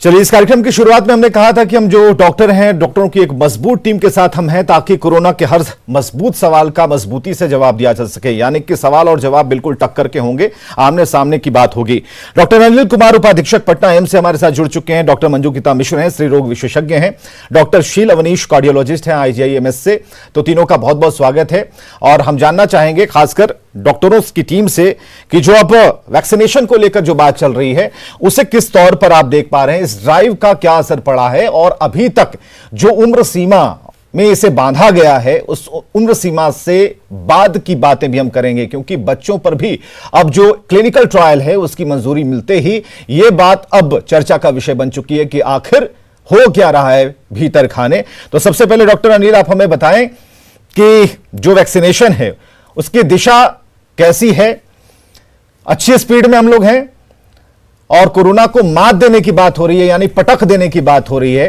चलिए, इस कार्यक्रम की शुरुआत में हमने कहा था कि हम जो डॉक्टर हैं, डॉक्टरों की एक मजबूत टीम के साथ हम हैं ताकि कोरोना के हर मजबूत सवाल का मजबूती से जवाब दिया जा सके। यानी कि सवाल और जवाब बिल्कुल टक्कर के होंगे, आमने सामने की बात होगी। डॉक्टर अनिल कुमार उपाधीक्षक पटना एम्स से हमारे साथ जुड़ चुके हैं। डॉक्टर मंजू गीता मिश्र हैं, स्त्री रोग विशेषज्ञ हैं। डॉक्टर शील अवनीश कार्डियोलॉजिस्ट हैं IGIMS से। तो तीनों का बहुत बहुत स्वागत है। और हम जानना चाहेंगे खासकर डॉक्टरों की टीम से कि जो अब वैक्सीनेशन को लेकर जो बात चल रही है उसे किस तौर पर आप देख पा रहे हैं, इस ड्राइव का क्या असर पड़ा है, और अभी तक जो उम्र सीमा में इसे बांधा गया है उस उम्र सीमा से बाद की बातें भी हम करेंगे, क्योंकि बच्चों पर भी अब जो क्लिनिकल ट्रायल है उसकी मंजूरी मिलते ही यह बात अब चर्चा का विषय बन चुकी है कि आखिर हो क्या रहा है भीतर खाने। तो सबसे पहले डॉक्टर अनिल, आप हमें बताएं कि जो वैक्सीनेशन है उसकी दिशा कैसी है, अच्छी स्पीड में हम लोग हैं, और कोरोना को मात देने की बात हो रही है, यानी पटक देने की बात हो रही है,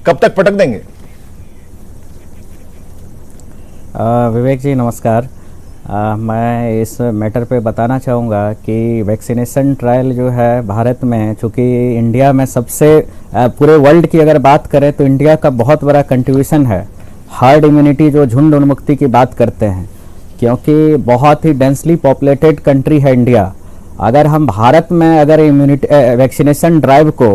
कब तक पटक देंगे? विवेक जी नमस्कार। मैं इस मैटर पे बताना चाहूँगा कि वैक्सीनेशन ट्रायल जो है भारत में, चूँकि इंडिया में सबसे पूरे वर्ल्ड की अगर बात करें तो इंडिया का बहुत बड़ा कंट्रीब्यूशन है हार्ड इम्यूनिटी, जो झुंड उन्मुक्ति की बात करते हैं, क्योंकि बहुत ही डेंसली पॉपुलेटेड कंट्री है इंडिया। अगर हम भारत में अगर इम्यूनिटी वैक्सीनेशन ड्राइव को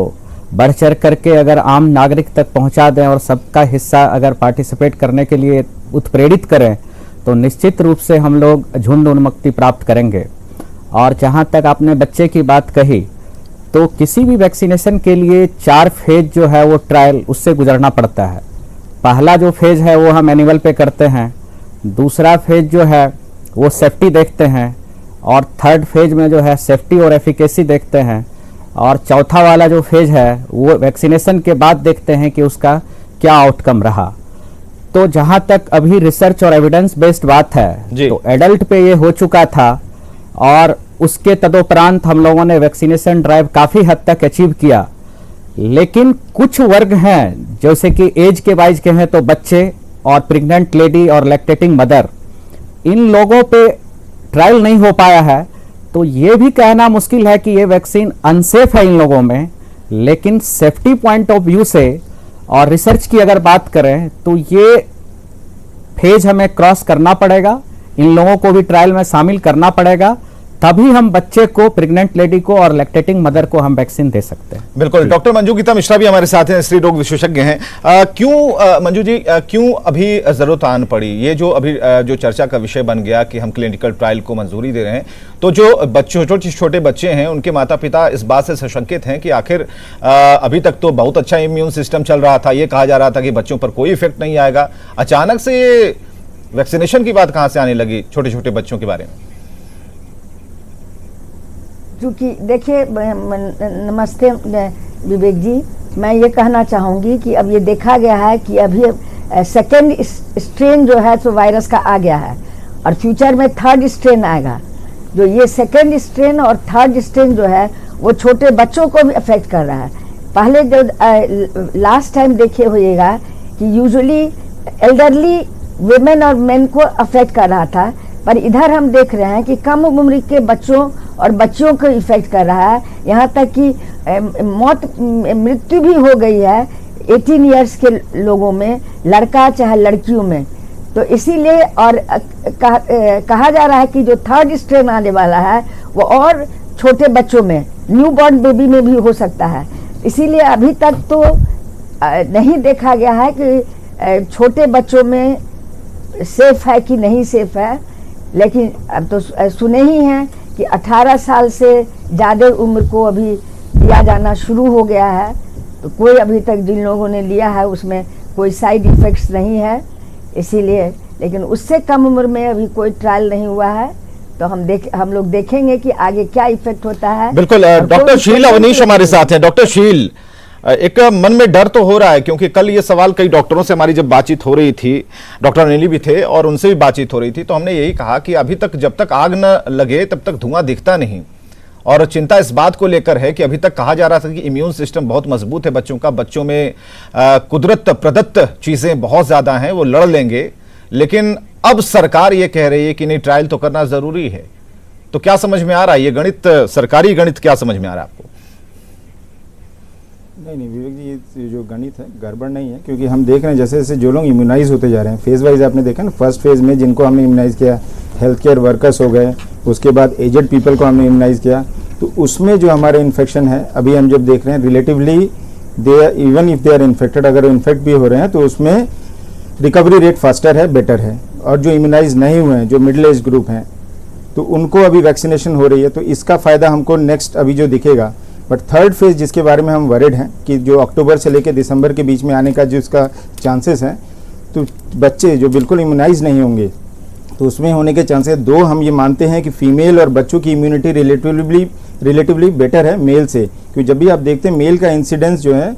बढ़ चढ़ करके अगर आम नागरिक तक पहुंचा दें और सबका हिस्सा अगर पार्टिसिपेट करने के लिए उत्प्रेरित करें तो निश्चित रूप से हम लोग झुंड उन्मुक्ति प्राप्त करेंगे। और जहां तक आपने बच्चे की बात कही, तो किसी भी वैक्सीनेशन के लिए 4 फेज जो है वो ट्रायल उससे गुजरना पड़ता है। पहला जो फेज है वो हम एनिमल पे करते हैं, दूसरा फेज जो है वो सेफ्टी देखते हैं, और थर्ड फेज में जो है सेफ्टी और एफिकेसी देखते हैं, और चौथा वाला जो फेज है वो वैक्सीनेशन के बाद देखते हैं कि उसका क्या आउटकम रहा। तो जहां तक अभी रिसर्च और एविडेंस बेस्ड बात है तो एडल्ट पे ये हो चुका था, और उसके तदोपरांत हम लोगों ने वैक्सीनेशन ड्राइव काफ़ी हद तक अचीव किया। लेकिन कुछ वर्ग हैं जैसे कि एज के वाइज के हैं, तो बच्चे और प्रेग्नेंट लेडी और लैक्टेटिंग मदर, इन लोगों पे ट्रायल नहीं हो पाया है। तो ये भी कहना मुश्किल है कि ये वैक्सीन अनसेफ है इन लोगों में, लेकिन सेफ्टी पॉइंट ऑफ व्यू से और रिसर्च की अगर बात करें तो ये फेज हमें क्रॉस करना पड़ेगा, इन लोगों को भी ट्रायल में शामिल करना पड़ेगा, तभी हम बच्चे को, प्रेग्नेंट लेडी को और लैक्टेटिंग मदर को हम वैक्सीन दे सकते हैं। बिल्कुल। डॉक्टर मंजू गीता मिश्रा भी हमारे साथ हैं, स्त्री रोग विशेषज्ञ हैं। क्यों मंजू जी, क्यों अभी जरूरत आन पड़ी, ये जो अभी जो चर्चा का विषय बन गया कि हम क्लिनिकल ट्रायल को मंजूरी दे रहे हैं, तो जो बच्चों छोटे बच्चे हैं उनके माता पिता इस बात से सशंकित हैं कि आखिर अभी तक तो बहुत अच्छा इम्यून सिस्टम चल रहा था, ये कहा जा रहा था कि बच्चों पर कोई इफेक्ट नहीं आएगा, अचानक से ये वैक्सीनेशन की बात कहां से आने लगी छोटे बच्चों के बारे में? क्योंकि देखिए, नमस्ते विवेक जी, मैं ये कहना चाहूँगी कि अब ये देखा गया है कि अभी सेकेंड स्ट्रेन जो है तो वायरस का आ गया है, और फ्यूचर में थर्ड स्ट्रेन आएगा। जो ये सेकेंड स्ट्रेन और थर्ड स्ट्रेन जो है वो छोटे बच्चों को भी अफेक्ट कर रहा है। पहले जो लास्ट टाइम देखे होइएगा कि यूजुअली एल्डरली वुमेन और मेन को अफेक्ट कर रहा था, पर इधर हम देख रहे हैं कि कम उम्र के बच्चों और बच्चियों को इफेक्ट कर रहा है। यहाँ तक कि मृत्यु भी हो गई है 18 इयर्स के लोगों में, लड़का चाहे लड़कियों में। तो इसीलिए और कहा जा रहा है कि जो थर्ड स्ट्रेन आने वाला है वो और छोटे बच्चों में, न्यू बॉर्न बेबी में भी हो सकता है। इसीलिए अभी तक तो नहीं देखा गया है कि छोटे बच्चों में सेफ है कि नहीं सेफ है, लेकिन अब तो सुने ही हैं कि 18 साल से ज़्यादा उम्र को अभी दिया जाना शुरू हो गया है। तो कोई अभी तक जिन लोगों ने लिया है उसमें कोई साइड इफ़ेक्ट्स नहीं है, इसीलिए। लेकिन उससे कम उम्र में अभी कोई ट्रायल नहीं हुआ है, तो हम लोग देखेंगे कि आगे क्या इफेक्ट होता है। बिल्कुल। डॉक्टर शील अवनीश हमारे साथ हैं। डॉक्टर शील, एक मन में डर तो हो रहा है, क्योंकि कल ये सवाल कई डॉक्टरों से हमारी जब बातचीत हो रही थी, डॉक्टर अनिल भी थे और उनसे भी बातचीत हो रही थी, तो हमने यही कहा कि अभी तक जब तक आग न लगे तब तक धुआं दिखता नहीं। और चिंता इस बात को लेकर है कि अभी तक कहा जा रहा था कि इम्यून सिस्टम बहुत मजबूत है बच्चों का, बच्चों में कुदरत प्रदत्त चीजें बहुत ज्यादा हैं, वो लड़ लेंगे। लेकिन अब सरकार ये कह रही है कि नहीं, ट्रायल तो करना जरूरी है। तो क्या समझ में आ रहा है ये गणित, सरकारी गणित क्या समझ में आ रहा है आपको? नहीं विवेक जी, ये जो गणित है गड़बड़ नहीं है, क्योंकि हम देख रहे हैं जैसे जैसे जो लोग इम्यूनाइज होते जा रहे हैं फेज वाइज, आपने देखा ना, फर्स्ट फेज में जिनको हमने इम्यूनाइज किया हेल्थ केयर वर्कर्स हो गए, उसके बाद एजेड पीपल को हमने इम्यूनाइज किया, तो उसमें जो हमारे इन्फेक्शन है अभी हम जब देख रहे हैं relatively they even if they are infected, अगर इन्फेक्ट भी हो रहे हैं तो उसमें रिकवरी रेट फास्टर है, बेटर है। और जो इम्यूनाइज नहीं हुए हैं, जो मिडिल एज ग्रुप हैं, तो उनको अभी वैक्सीनेशन हो रही है, तो इसका फ़ायदा हमको नेक्स्ट अभी जो दिखेगा। बट थर्ड फेज जिसके बारे में हम वरिड हैं कि जो अक्टूबर से लेकर दिसंबर के बीच में आने का जो इसका चांसेस हैं, तो बच्चे जो बिल्कुल इम्यूनाइज नहीं होंगे तो उसमें होने के चांसेस दो, हम ये मानते हैं कि फीमेल और बच्चों की इम्यूनिटी रिलेटिवली बेटर है मेल से, क्योंकि जब भी आप देखते हैं मेल का इंसिडेंस जो है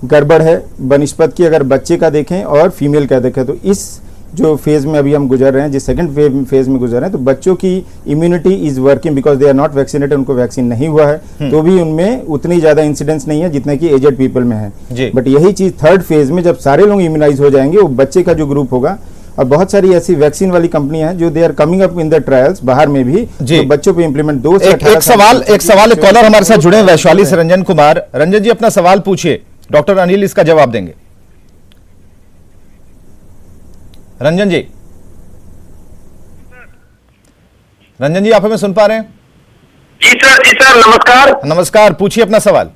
गड़बड़ है बनिस्पत की, अगर बच्चे का देखें और फीमेल का देखें, तो इस जो फेज में अभी हम गुजर रहे हैं, जिस सेकंड फेज में गुजर रहे हैं, तो बच्चों की immunity is working because they are not vaccinated, उनको वैक्सीन नहीं हुआ है, तो भी उनमें उतनी ज्यादा इंसिडेंस नहीं है जितने कि एजेड पीपल में है। बट यही चीज थर्ड फेज में जब सारे लोग इम्यूनाइज हो जाएंगे, वो बच्चे का जो ग्रुप होगा, और बहुत सारी ऐसी वैक्सीन वाली कंपनियां हैं जो they are coming up in the trials बाहर में भी, तो बच्चों पे इम्प्लीमेंट एक सवाल एक कॉलर हमारे साथ जुड़े वैशाली से रंजन कुमार। रंजन जी अपना सवाल पूछिए, डॉक्टर अनिल इसका जवाब देंगे। रंजन जी, रंजन जी आप हमें सुन पा रहे हैं? जी सर नमस्कार। नमस्कार, पूछिए अपना सवाल।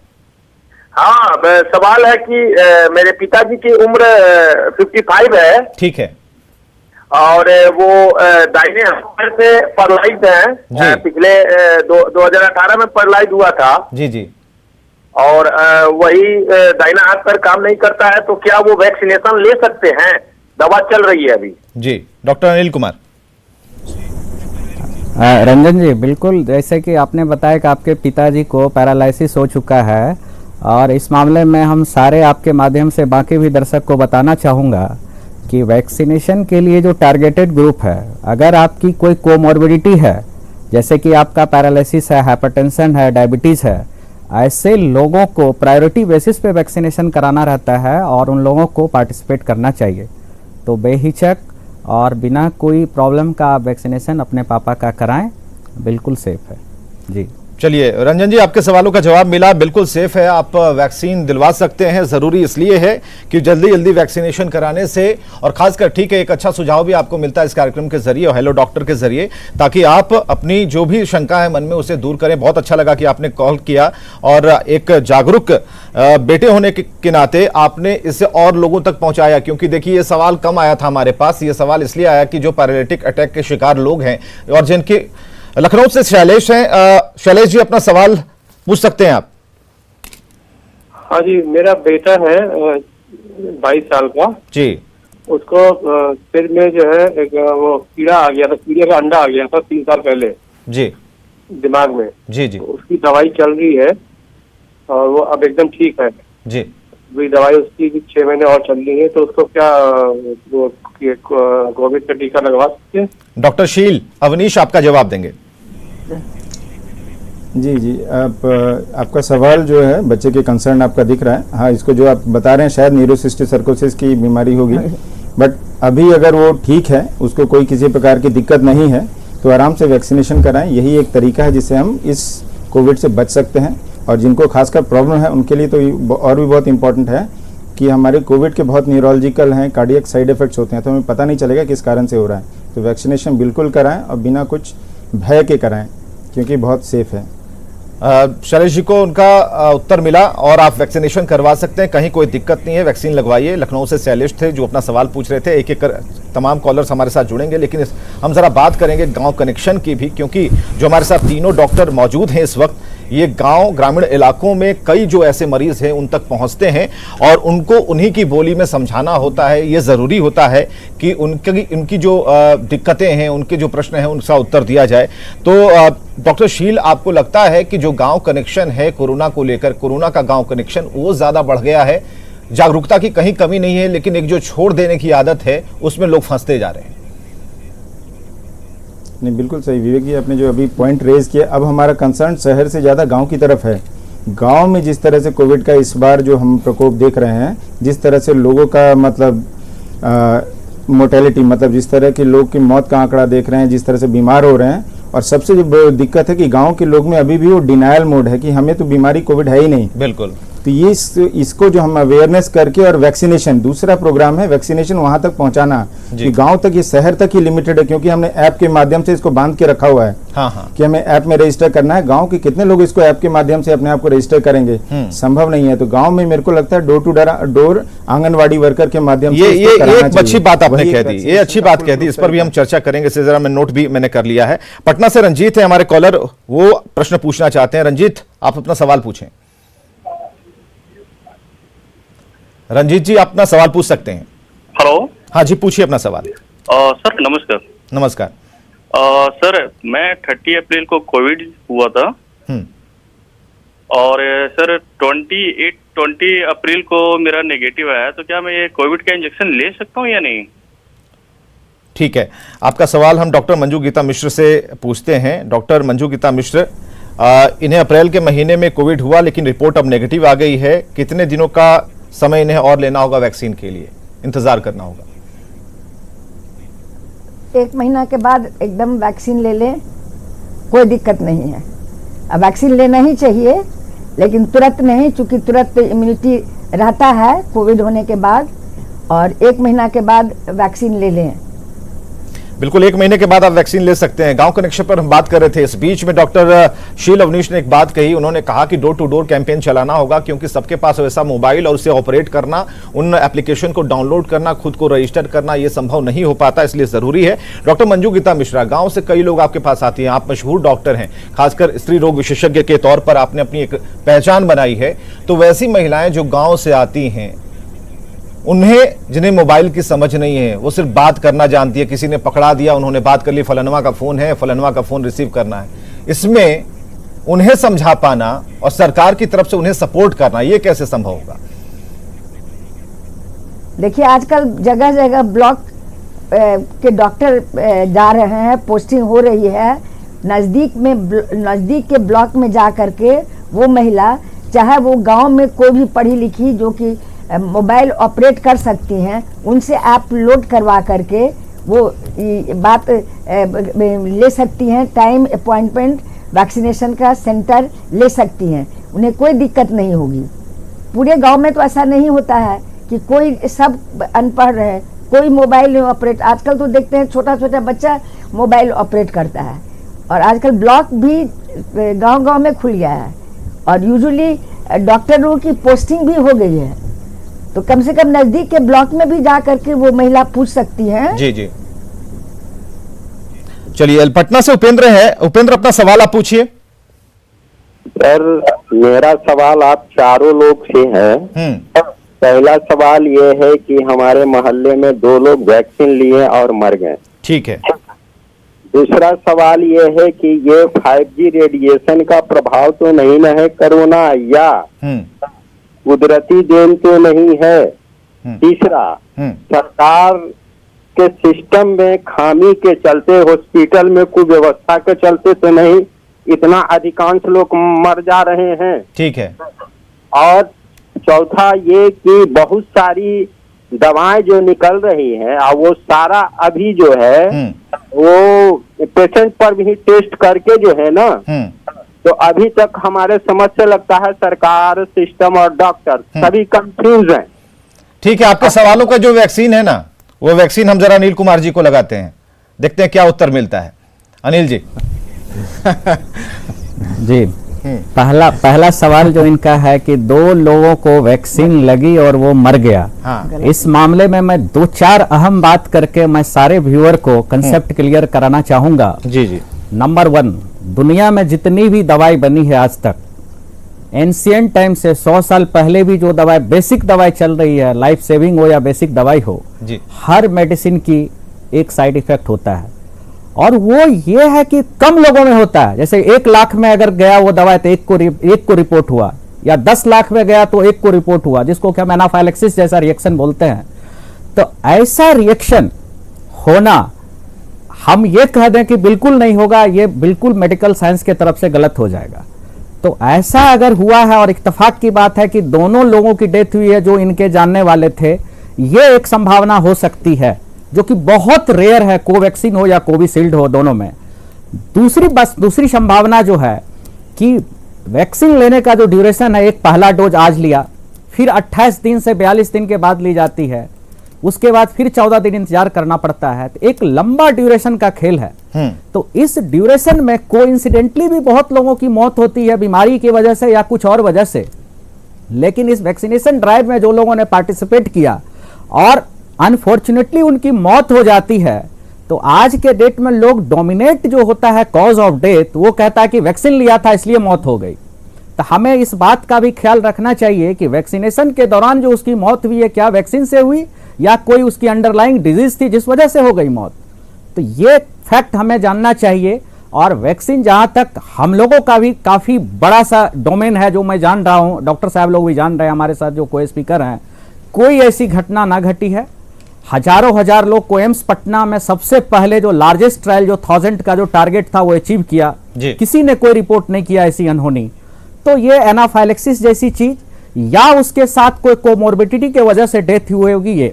हाँ, सवाल है कि मेरे पिताजी की उम्र 55 है। ठीक है। और वो दाहिने हाथ से पैरालाइज्ड हैं, पिछले 2018 में पैरालाइज हुआ था। जी जी। और वही दाहिना हाथ पर काम नहीं करता है, तो क्या वो वैक्सीनेशन ले सकते हैं? दवा चल रही है अभी। जी, डॉक्टर अनिल कुमार। रंजन जी, बिल्कुल जैसे कि आपने बताया कि आपके पिताजी को पैरालिसिस हो चुका है, और इस मामले में हम सारे आपके माध्यम से बाकी भी दर्शक को बताना चाहूँगा कि वैक्सीनेशन के लिए जो टारगेटेड ग्रुप है, अगर आपकी कोई कोमॉर्बिडिटी है, जैसे कि आपका पैरालिसिस है, हाइपरटेंशन है, डायबिटीज़ है, ऐसे लोगों को प्रायोरिटी बेसिस पे वैक्सीनेशन कराना रहता है और उन लोगों को पार्टिसिपेट करना चाहिए। तो बेहिचक और बिना कोई प्रॉब्लम का आप वैक्सीनेशन अपने पापा का कराएं, बिल्कुल सेफ है। जी चलिए रंजन जी, आपके सवालों का जवाब मिला, बिल्कुल सेफ है, आप वैक्सीन दिलवा सकते हैं। जरूरी इसलिए है कि जल्दी जल्दी वैक्सीनेशन कराने से, और खासकर ठीक है, एक अच्छा सुझाव भी आपको मिलता है इस कार्यक्रम के जरिए और हेलो डॉक्टर के जरिए, ताकि आप अपनी जो भी शंका है मन में उसे दूर करें। बहुत अच्छा लगा कि आपने कॉल किया और एक जागरूक बेटे होने के नाते आपने इसे और लोगों तक पहुंचाया, क्योंकि देखिए ये सवाल कम आया था हमारे पास। ये सवाल इसलिए आया कि जो पैरालिटिक अटैक के शिकार लोग हैं और जिनके, लखनऊ से शैलेश हैं। शैलेश जी अपना सवाल पूछ सकते हैं आप। हाँ जी, मेरा बेटा है 22 साल का जी। उसको सिर में जो है एक वो कीड़ा आ गया था, कीड़े का अंडा आ गया था 3 साल पहले जी दिमाग में। जी जी। उसकी दवाई चल रही है और वो अब एकदम ठीक है जी। वही दवाई उसकी 6 महीने और चल रही है, तो उसको क्या वो कोविड का टीका लगवा सकते हैं? डॉक्टर शील अवनीश आपका जवाब देंगे। जी जी, आपका सवाल जो है बच्चे के कंसर्न आपका दिख रहा है। हाँ, इसको जो आप बता रहे हैं शायद न्यूरोसिस्टिक सर्कोसिस की बीमारी होगी, बट अभी अगर वो ठीक है, उसको कोई किसी प्रकार की दिक्कत नहीं है, तो आराम से वैक्सीनेशन कराएं। यही एक तरीका है जिससे हम इस कोविड से बच सकते हैं। और जिनको खासकर प्रॉब्लम है उनके लिए तो और भी बहुत इंपॉर्टेंट है कि हमारे कोविड के बहुत न्यूरोलॉजिकल हैं, कार्डियक साइड इफेक्ट्स होते हैं, तो हमें पता नहीं चलेगा किस कारण से हो रहा है। तो वैक्सीनेशन बिल्कुल कराएं और बिना कुछ भय के कराएं, क्योंकि बहुत सेफ है। शैलेश जी को उनका उत्तर मिला और आप वैक्सीनेशन करवा सकते हैं, कहीं कोई दिक्कत नहीं है, वैक्सीन लगवाइए। लखनऊ से शैलेश थे जो अपना सवाल पूछ रहे थे। एक एक कर तमाम कॉलर्स हमारे साथ जुड़ेंगे, लेकिन हम जरा बात करेंगे गांव कनेक्शन की भी, क्योंकि जो हमारे साथ तीनों डॉक्टर मौजूद हैं इस वक्त, ये गांव ग्रामीण इलाकों में कई जो ऐसे मरीज हैं उन तक पहुंचते हैं और उनको उन्हीं की बोली में समझाना होता है। ये ज़रूरी होता है कि उनकी जो दिक्कतें हैं, उनके जो प्रश्न हैं, उनका उत्तर दिया जाए। तो डॉक्टर शील, आपको लगता है कि जो गांव कनेक्शन है कोरोना को लेकर, कोरोना का गांव कनेक्शन वो ज़्यादा बढ़ गया है? जागरूकता की कहीं कमी नहीं है, लेकिन एक जो छोड़ देने की आदत है उसमें लोग फंसते जा रहे हैं। नहीं, बिल्कुल सही विवेक जी, आपने जो अभी पॉइंट रेज किया। अब हमारा कंसर्न शहर से ज़्यादा गांव की तरफ है। गांव में जिस तरह से कोविड का इस बार जो हम प्रकोप देख रहे हैं, जिस तरह से लोगों का मतलब मोर्टेलिटी, मतलब जिस तरह के लोग की मौत का आंकड़ा देख रहे हैं, जिस तरह से बीमार हो रहे हैं, और सबसे जो दिक्कत है कि गांव के लोग में अभी भी वो डिनायल मोड है कि हमें तो बीमारी कोविड है ही नहीं। बिल्कुल। तो ये इसको जो हम अवेयरनेस करके और वैक्सीनेशन, दूसरा प्रोग्राम है वैक्सीनेशन वहां तक पहुंचाना कि गांव तक, ये शहर तक ही लिमिटेड है, क्योंकि हमने ऐप के माध्यम से इसको बांध के रखा हुआ है। हाँ। कि हमें ऐप में रजिस्टर करना है। गांव के कितने लोग इसको ऐप के माध्यम से अपने आप को रजिस्टर करेंगे, संभव नहीं है। तो गांव में मेरे को लगता है door to door anganwadi worker के माध्यम से ये एक अच्छी बात आपने कह दी, ये अच्छी बात कह दी, इस पर भी हम चर्चा करेंगे। इसे जरा मैं नोट भी मैंने कर लिया है। पटना से रंजीत है हमारे कॉलर, वो प्रश्न पूछना चाहते हैं। रंजीत, आप अपना सवाल पूछें। रंजीत जी, आप अपना सवाल पूछ सकते हैं। हेलो। हाँ जी, पूछिए अपना सवाल। सर नमस्कार। नमस्कार। सर मैं 30 अप्रैल को कोविड हुआ था और सर 20 अप्रैल को मेरा नेगेटिव आया, तो क्या मैं ये कोविड का इंजेक्शन ले सकता हूँ या नहीं? ठीक है, आपका सवाल हम डॉक्टर मंजू गीता मिश्र से पूछते हैं। डॉक्टर मंजू गीता मिश्र, इन्हें अप्रैल के महीने में कोविड हुआ लेकिन रिपोर्ट अब नेगेटिव आ गई है, कितने दिनों का समय इन्हें और लेना होगा, वैक्सीन के लिए इंतजार करना होगा? 1 महीना के बाद एकदम वैक्सीन ले लें, कोई दिक्कत नहीं है। अब वैक्सीन लेना ही चाहिए, लेकिन तुरंत नहीं, चूंकि तुरंत इम्यूनिटी रहता है कोविड होने के बाद, और 1 महीना के बाद वैक्सीन ले लें। बिल्कुल, 1 महीने के बाद आप वैक्सीन ले सकते हैं। गांव कनेक्शन पर हम बात कर रहे थे, इस बीच में डॉक्टर शील अवनीश ने एक बात कही। उन्होंने कहा कि डोर टू डोर कैंपेन चलाना होगा, क्योंकि सबके पास वैसा मोबाइल और उसे ऑपरेट करना, उन एप्लीकेशन को डाउनलोड करना, खुद को रजिस्टर करना, ये संभव नहीं हो पाता, इसलिए जरूरी है। डॉक्टर मंजू गीता मिश्रा, गांव से कई लोग आपके पास आती हैं, आप मशहूर डॉक्टर हैं, खासकर स्त्री रोग विशेषज्ञ के तौर पर आपने अपनी एक पहचान बनाई है। तो वैसी महिलाएं जो गाँव से आती हैं, उन्हें जिन्हें मोबाइल की समझ नहीं है, वो सिर्फ बात करना जानती है, किसी ने पकड़ा दिया, उन्होंने बात कर ली, फलानवा का फोन है, फलानवा का फोन रिसीव करना है, इसमें उन्हें समझा पाना और सरकार की तरफ से उन्हें सपोर्ट करना, ये कैसे संभव होगा? देखिए, आजकल जगह जगह ब्लॉक के डॉक्टर जा रहे हैं, पोस्टिंग हो रही है। नजदीक के ब्लॉक में जा करके वो महिला, चाहे वो गांव में कोई भी पढ़ी लिखी जो कि मोबाइल ऑपरेट कर सकती हैं, उनसे ऐप लोड करवा करके वो बात ले सकती हैं, टाइम अपॉइंटमेंट वैक्सीनेशन का सेंटर ले सकती हैं, उन्हें कोई दिक्कत नहीं होगी। पूरे गांव में तो ऐसा नहीं होता है कि कोई, सब अनपढ़ है, कोई मोबाइल ऑपरेट, आजकल तो देखते हैं छोटा छोटा बच्चा मोबाइल ऑपरेट करता है, और आजकल ब्लॉक भी गांव-गांव में खुल गया है, और यूजुअली डॉक्टरों की पोस्टिंग भी हो गई है, तो कम से कम नजदीक के ब्लॉक में भी जा करके वो महिला पूछ सकती है। जी जी, चलिए, पटना से उपेंद्र है। उपेंद्र, अपना सवाल आप पूछिए। सर मेरा सवाल आप चारों लोग से है। पहला सवाल ये है कि हमारे मोहल्ले में 2 लोग वैक्सीन लिए और मर गए। ठीक है। दूसरा सवाल ये है कि ये 5G रेडिएशन का प्रभाव तो नहीं न है कोरोना, या कुदरती देन तो नहीं है? तीसरा, सरकार के सिस्टम में खामी के चलते, हॉस्पिटल में कुव्यवस्था के चलते तो नहीं इतना अधिकांश लोग मर जा रहे हैं? ठीक है। और चौथा ये कि बहुत सारी दवाएं जो निकल रही हैं, और वो सारा अभी जो है वो पेशेंट पर भी टेस्ट करके जो है ना, तो अभी तक हमारे समझ से लगता है सरकार, सिस्टम और डॉक्टर सभी कंफ्यूज हैं। ठीक है, आपके सवालों का जो वैक्सीन है ना, वो वैक्सीन हम जरा अनिल कुमार जी को लगाते हैं, देखते हैं क्या उत्तर मिलता है। अनिल जी। जी, पहला सवाल जो इनका है कि 2 लोगों को वैक्सीन लगी और वो मर गया। हाँ। इस मामले में मैं 2-4 अहम बात करके मैं सारे व्यूअर को कंसेप्ट क्लियर कराना चाहूंगा। जी जी। नंबर 1, दुनिया में जितनी भी दवाई बनी है आज तक, एंशिएंट टाइम से 100 साल पहले भी जो दवाई, बेसिक दवाई चल रही है, लाइफ सेविंग हो या बेसिक दवाई हो, जी, हर मेडिसिन की एक साइड इफेक्ट होता है, और वो ये है कि कम लोगों में होता है। जैसे 1 लाख में अगर गया वो दवाई तो एक को रिपोर्ट हुआ, या 10 लाख में गया तो 1 को रिपोर्ट हुआ, जिसको क्या एनाफाइलैक्सिस जैसा रिएक्शन बोलते हैं। तो ऐसा रिएक्शन होना, हम ये कह दें कि बिल्कुल नहीं होगा, ये बिल्कुल मेडिकल साइंस के तरफ से गलत हो जाएगा। तो ऐसा अगर हुआ है, और इत्तेफाक की बात है कि दोनों लोगों की डेथ हुई है जो इनके जानने वाले थे, ये एक संभावना हो सकती है जो कि बहुत रेयर है, कोवैक्सीन हो या कोविशील्ड हो, दोनों में। दूसरी संभावना जो है कि वैक्सीन लेने का जो ड्यूरेशन है, एक पहला डोज आज लिया, फिर 28 दिन से 42 दिन के बाद ली जाती है, उसके बाद फिर 14 दिन इंतजार करना पड़ता है, तो एक लंबा ड्यूरेशन का खेल है। तो इस ड्यूरेशन में कोइंसिडेंटली भी बहुत लोगों की मौत होती है बीमारी की वजह से या कुछ और वजह से। लेकिन इस वैक्सीनेशन ड्राइव में जो लोगों ने पार्टिसिपेट किया और अनफॉर्चुनेटली उनकी मौत हो जाती है, तो आज के डेट में लोग डोमिनेट जो होता है कॉज ऑफ डेथ, वो कहता है कि वैक्सीन लिया था इसलिए मौत हो गई। तो हमें इस बात का भी ख्याल रखना चाहिए कि वैक्सीनेशन के दौरान जो उसकी मौत हुई है, क्या वैक्सीन से हुई या कोई उसकी अंडरलाइंग डिजीज थी जिस वजह से हो गई मौत। तो ये फैक्ट हमें जानना चाहिए। और वैक्सीन जहां तक हम लोगों का भी काफी बड़ा सा डोमेन है, जो मैं जान रहा हूं, डॉक्टर साहब लोग भी जान रहे हैं, हमारे साथ जो को स्पीकर हैं, कोई ऐसी घटना ना घटी है। हजारों हजार लोग को एम्स पटना में सबसे पहले जो लार्जेस्ट ट्रायल जो 1000 का जो टारगेट था वो अचीव किया, किसी ने कोई रिपोर्ट नहीं किया ऐसी अनहोनी। तो ये एनाफाइलेक्सिस जैसी चीज या उसके साथ कोई कोमोर्बिडिटी के वजह से डेथ हुई होगी ये।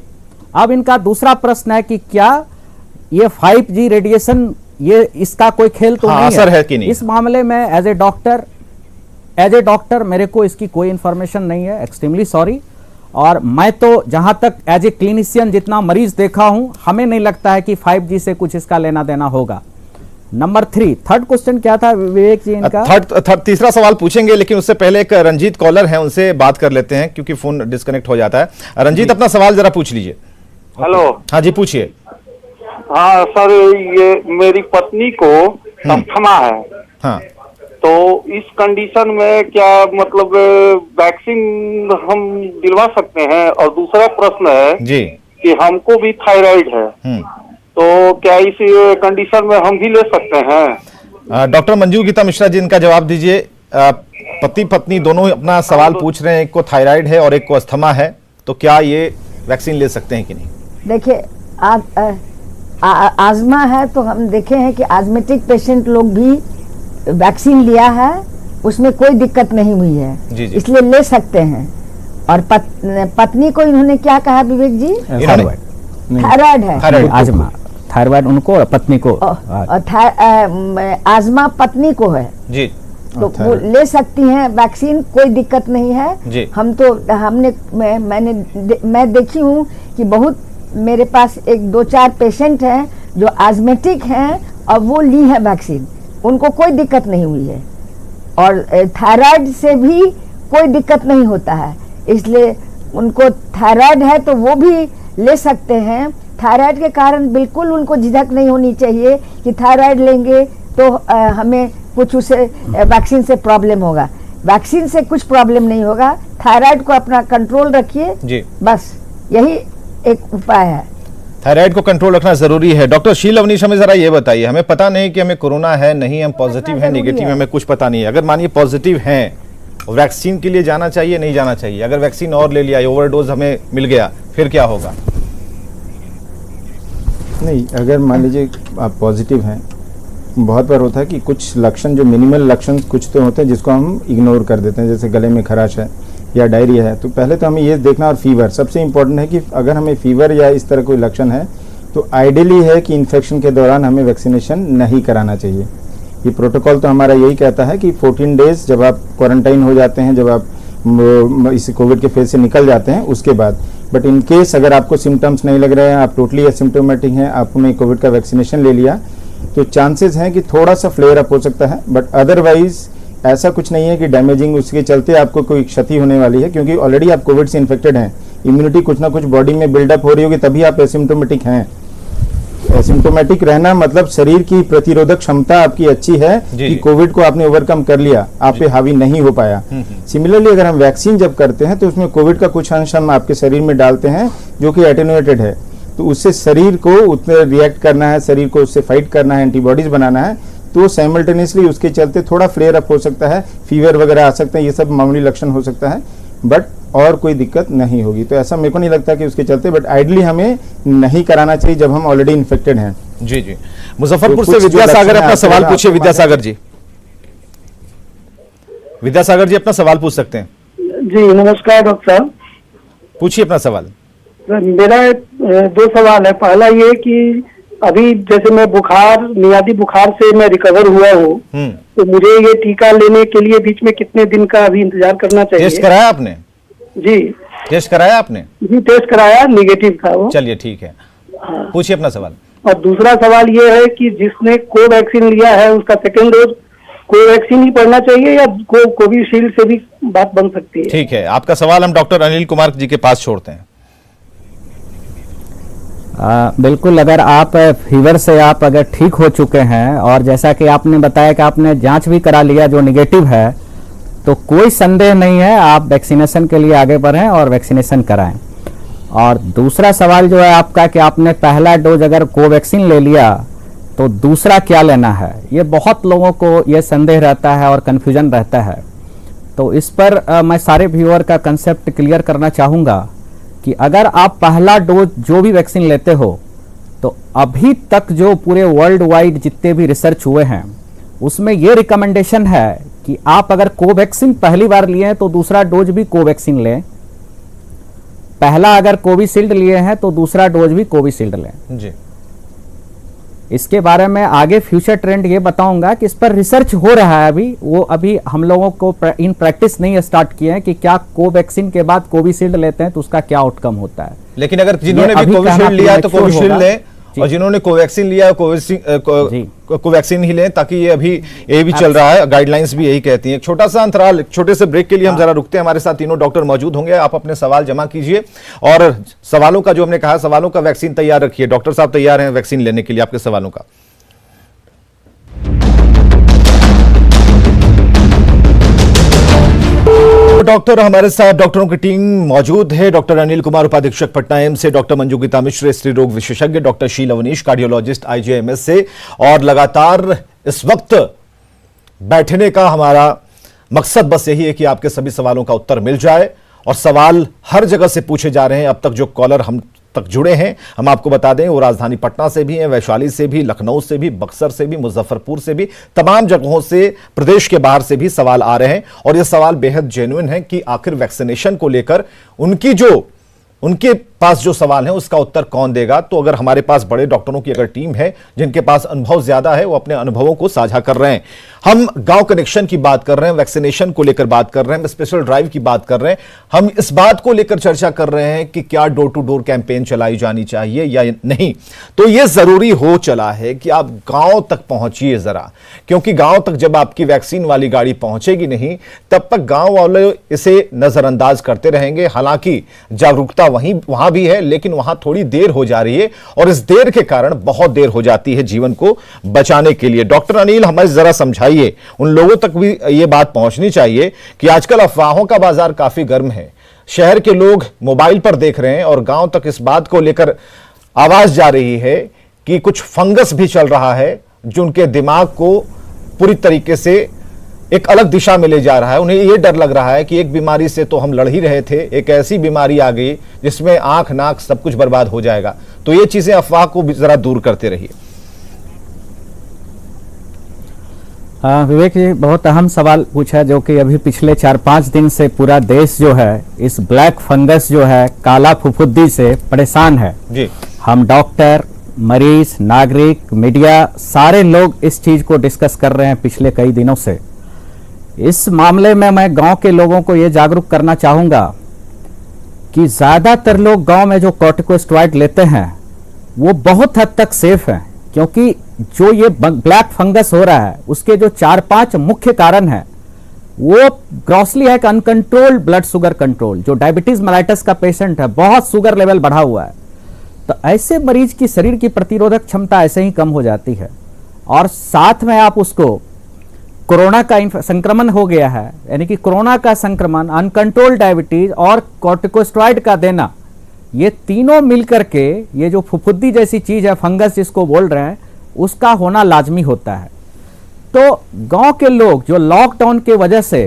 अब इनका दूसरा प्रश्न है कि क्या ये 5G रेडिएशन ये इसका कोई खेल तो नहीं असर है कि नहीं? इस मामले में एज ए डॉक्टर मेरे को इसकी कोई इंफॉर्मेशन नहीं है, एक्सट्रीमली सॉरी। और मैं तो जहां तक एज ए क्लिनिशियन जितना मरीज देखा हूं, हमें नहीं लगता है कि 5G से कुछ इसका लेना देना होगा। नंबर 3, थर्ड क्वेश्चन क्या था विवेक जी इनका? तीसरा सवाल पूछेंगे, लेकिन उससे पहले एक रंजीत कॉलर है, उनसे बात कर लेते हैं क्योंकि फोन डिस्कनेक्ट हो जाता है। रंजीत, अपना सवाल जरा पूछ लीजिए। हेलो। हाँ जी, पूछिए। हाँ सर, ये मेरी पत्नी को अस्थमा है। हाँ, तो इस कंडीशन में क्या मतलब वैक्सीन हम दिलवा सकते हैं? और दूसरा प्रश्न है जी कि हमको भी थायराइड है, तो क्या इस कंडीशन में हम भी ले सकते हैं? डॉक्टर मंजू गीता मिश्रा जी, इनका जवाब दीजिए। पति पत्नी दोनों अपना सवाल पूछ रहे हैं, एक को थायराइड है और एक को अस्थमा है, तो क्या ये वैक्सीन ले सकते हैं कि नहीं? देखिए, आजमा है तो हम देखे हैं कि आजमेटिक पेशेंट लोग भी वैक्सीन लिया है, उसमें कोई दिक्कत नहीं हुई है, इसलिए ले सकते हैं। और पत्नी को इन्होंने क्या कहा विवेक जी? थायराइड है, आजमा थायराइड उनको और पत्नी को, आजमा पत्नी को है जी, तो वो ले सकती हैं वैक्सीन, कोई दिक्कत नहीं है। हम तो मैं देखी हूँ कि बहुत मेरे पास 1-2-4 पेशेंट हैं जो आजमेटिक हैं और वो ली है वैक्सीन, उनको कोई दिक्कत नहीं हुई है। और थायराइड से भी कोई दिक्कत नहीं होता है, इसलिए उनको थायराइड है तो वो भी ले सकते हैं। थायराइड के कारण बिल्कुल उनको झिझक नहीं होनी चाहिए कि थायराइड लेंगे तो हमें कुछ उसे वैक्सीन से प्रॉब्लम होगा। वैक्सीन से कुछ प्रॉब्लम नहीं होगा, थायराइड को अपना कंट्रोल रखिए, बस यही एक उपाय है। थायराइड को कंट्रोल रखना जरूरी है। डॉक्टर शील अवनीश, हमें जरा ये बताइए, हमें पता नहीं कि हमें कोरोना है नहीं, हम पॉजिटिव है नेगेटिव है, हमें कुछ पता नहीं है। अगर मानिए पॉजिटिव हैं, वैक्सीन के लिए जाना चाहिए नहीं जाना चाहिए? अगर वैक्सीन और ले लिया, ओवरडोज हमें मिल गया, फिर क्या होगा? नहीं, अगर मान लीजिए आप पॉजिटिव हैं, बहुत बार होता है कि कुछ लक्षण जो मिनिमल लक्षण कुछ तो होते हैं जिसको हम इग्नोर कर देते हैं, जैसे गले में खराश है या डायरिया है। तो पहले तो हमें ये देखना, और फीवर सबसे इम्पोर्टेंट है कि अगर हमें फीवर या इस तरह कोई लक्षण है तो आइडियली है कि इन्फेक्शन के दौरान हमें वैक्सीनेशन नहीं कराना चाहिए। ये प्रोटोकॉल तो हमारा यही कहता है कि 14 डेज जब आप क्वारंटाइन हो जाते हैं, जब आप इस कोविड के फेज से निकल जाते हैं उसके बाद। बट इन केस अगर आपको सिम्टम्स नहीं लग रहे हैं, आप टोटली एसिम्प्टोमेटिक हैं, आपने कोविड का वैक्सीनेशन ले लिया, तो चांसेस हैं कि थोड़ा सा फ्लेयर अप हो सकता है। बट अदरवाइज ऐसा कुछ नहीं है कि डैमेजिंग उसके चलते आपको कोई क्षति होने वाली है, क्योंकि ऑलरेडी आप कोविड से इन्फेक्टेड हैं, इम्यूनिटी कुछ ना कुछ बॉडी में बिल्डअप हो रही होगी, तभी आप एसिम्प्टोमेटिक हैं। एसिम्प्टोमेटिक रहना मतलब शरीर की प्रतिरोधक क्षमता आपकी अच्छी है कि कोविड को आपने ओवरकम कर लिया, आप पे हावी नहीं हो पाया। सिमिलरली अगर हम वैक्सीन जब करते हैं तो उसमें कोविड का कुछ अंश हम आपके शरीर में डालते हैं जो कि एटेन्यूएटेड है, तो उससे शरीर को उतने रिएक्ट करना है, शरीर को उससे फाइट करना है, एंटीबॉडीज बनाना है, तो साइमल्टेनियसली उसके चलते थोड़ा फ्लेयर अप हो सकता है, फीवर वगैरह आ सकते हैं, ये सब मामूली लक्षण हो सकता है, बट और कोई दिक्कत नहीं होगी। तो ऐसा मेरे को नहीं लगता कि उसके चलते, बट आइडली हमें नहीं कराना चाहिए जब हम ऑलरेडी इन्फेक्टेड हैं। जी जी, मुजफ्फरपुर से विद्यासागर अपना सवाल पूछिए। विद्यासागर जी, विद्यासागर जी अपना सवाल पूछ सकते हैं। जी नमस्कार डॉक्टर साहब, पूछिए अपना सवाल। मेरा 2 सवाल है। पहला ये कि अभी जैसे मैं मियादी बुखार से मैं रिकवर हुआ हूँ, तो मुझे ये टीका लेने के लिए बीच में कितने दिन का अभी इंतजार करना चाहिए? टेस्ट कराया आपने? जी टेस्ट कराया आपने? जी टेस्ट कराया, निगेटिव था वो। चलिए ठीक है, पूछिए अपना सवाल। और दूसरा सवाल ये है कि जिसने कोवैक्सीन लिया है उसका सेकेंड डोज कोवैक्सीन ही पड़ना चाहिए या कोविशील्ड से भी बात बन सकती है? ठीक है, आपका सवाल हम डॉक्टर अनिल कुमार जी के पास छोड़ते हैं। बिल्कुल, अगर आप फीवर से आप अगर ठीक हो चुके हैं और जैसा कि आपने बताया कि आपने जांच भी करा लिया जो निगेटिव है, तो कोई संदेह नहीं है, आप वैक्सीनेशन के लिए आगे बढ़ें और वैक्सीनेशन कराएं। और दूसरा सवाल जो है आपका कि आपने पहला डोज अगर कोवैक्सीन ले लिया तो दूसरा क्या लेना है, ये बहुत लोगों को ये संदेह रहता है और कन्फ्यूजन रहता है। तो इस पर मैं सारे व्यूअर का कंसेप्ट क्लियर करना चाहूँगा कि अगर आप पहला डोज जो भी वैक्सीन लेते हो, तो अभी तक जो पूरे वर्ल्ड वाइड जितने भी रिसर्च हुए हैं उसमें ये रिकमेंडेशन है कि आप अगर कोवैक्सीन पहली बार लिए हैं तो दूसरा डोज भी कोवैक्सीन लें, पहला अगर कोविशील्ड लिए हैं तो दूसरा डोज भी कोविशील्ड लें जी। इसके बारे में आगे फ्यूचर ट्रेंड ये बताऊंगा कि इस पर रिसर्च हो रहा है, अभी हम लोगों को इन प्रैक्टिस नहीं स्टार्ट किए हैं कि क्या कोवैक्सीन के बाद कोविशील्ड लेते हैं तो उसका क्या आउटकम होता है। लेकिन अगर जिन्होंने भी कोविशील्ड लिया है तो कोविशील्ड ले, और जिन्होंने कोवैक्सीन लिया कोवैक्सीन ही लें, ताकि ये अभी ये भी चल रहा है, गाइडलाइंस भी यही कहती हैं। एक छोटा सा अंतराल, छोटे से ब्रेक के लिए हम जरा रुकते हैं। हमारे साथ तीनों डॉक्टर मौजूद होंगे, आप अपने सवाल जमा कीजिए और सवालों का जो हमने कहा, सवालों का वैक्सीन तैयार रखिए। डॉक्टर साहब तैयार हैं वैक्सीन लेने के लिए आपके सवालों का। डॉक्टर हमारे साथ डॉक्टरों की टीम मौजूद है। डॉक्टर अनिल कुमार उपाधीक्षक पटना एम्स से, डॉक्टर मंजू गीता मिश्र स्त्री रोग विशेषज्ञ, doctor Sheela Vaneesh cardiologist IGIMS से। और लगातार इस वक्त बैठने का हमारा मकसद बस यही है कि आपके सभी सवालों का उत्तर मिल जाए। और सवाल हर जगह से पूछे जा रहे हैं। अब तक जो कॉलर हम तक जुड़े हैं, हम आपको बता दें, वो राजधानी पटना से भी हैं, वैशाली से भी, लखनऊ से भी, बक्सर से भी, मुजफ्फरपुर से भी, तमाम जगहों से, प्रदेश के बाहर से भी सवाल आ रहे हैं। और ये सवाल बेहद जेन्युइन है कि आखिर वैक्सीनेशन को लेकर उनके पास जो सवाल है उसका उत्तर कौन देगा। तो अगर हमारे पास बड़े डॉक्टरों की अगर टीम है जिनके पास अनुभव ज्यादा है, वो अपने अनुभवों को साझा कर रहे हैं। हम गांव कनेक्शन की बात कर रहे हैं, वैक्सीनेशन को लेकर बात कर रहे हैं, स्पेशल ड्राइव की बात कर रहे हैं, हम इस बात को लेकर चर्चा कर रहे हैं कि क्या डोर टू डोर कैंपेन चलाई जानी चाहिए या नहीं। तो यह जरूरी हो चला है कि आप गांव तक पहुंचिए जरा, क्योंकि गांव तक जब आपकी वैक्सीन वाली गाड़ी पहुंचेगी नहीं, तब तक गांव वाले इसे नजरअंदाज करते रहेंगे। हालांकि जागरूकता वहां भी है, लेकिन वहां थोड़ी देर हो जा रही है और इस देर के कारण बहुत देर हो जाती है जीवन को बचाने के लिए। डॉक्टर अनिल, हमें जरा समझाइए, उन लोगों तक भी ये बात पहुंचनी चाहिए कि आजकल अफवाहों का बाजार काफी गर्म है। शहर के लोग मोबाइल पर देख रहे हैं और गांव तक इस बात को लेकर आवाज जा रही है कि कुछ फंगस भी चल रहा है जो उनके दिमाग को पूरी तरीके से एक अलग दिशा में ले जा रहा है। उन्हें यह डर लग रहा है कि एक बीमारी से तो हम लड़ ही रहे थे, एक ऐसी बीमारी आ गई जिसमें आंख नाक सब कुछ बर्बाद हो जाएगा। तो ये चीजें अफवाह को भी जरा दूर करते रहिए। विवेक जी, बहुत अहम सवाल पूछा, जो कि अभी पिछले 4-5 दिन से पूरा देश जो है इस ब्लैक फंगस जो है, काला फुफुद्दी से परेशान है जी। हम डॉक्टर, मरीज, नागरिक, मीडिया, सारे लोग इस चीज को डिस्कस कर रहे हैं पिछले कई दिनों से। इस मामले में मैं गांव के लोगों को यह जागरूक करना चाहूंगा कि ज्यादातर लोग गांव में जो कॉर्टिकोस्टेरॉइड लेते हैं वो बहुत हद तक सेफ है, क्योंकि जो ये ब्लैक फंगस हो रहा है उसके जो 4-5 मुख्य कारण है वो ग्रॉसली है कि अनकंट्रोल्ड ब्लड शुगर कंट्रोल। जो डायबिटीज मेलाइटस का पेशेंट है, बहुत शुगर लेवल बढ़ा हुआ है, तो ऐसे मरीज की शरीर की प्रतिरोधक क्षमता ऐसे ही कम हो जाती है। और साथ में आप उसको कोरोना का संक्रमण हो गया है, यानी कि कोरोना का संक्रमण, अनकंट्रोल्ड डायबिटीज और कॉर्टिकोस्टेरॉइड का देना, ये तीनों मिलकर के ये जो फुफुद्दी जैसी चीज है, फंगस जिसको बोल रहे हैं, उसका होना लाजमी होता है। तो गांव के लोग जो लॉकडाउन की वजह से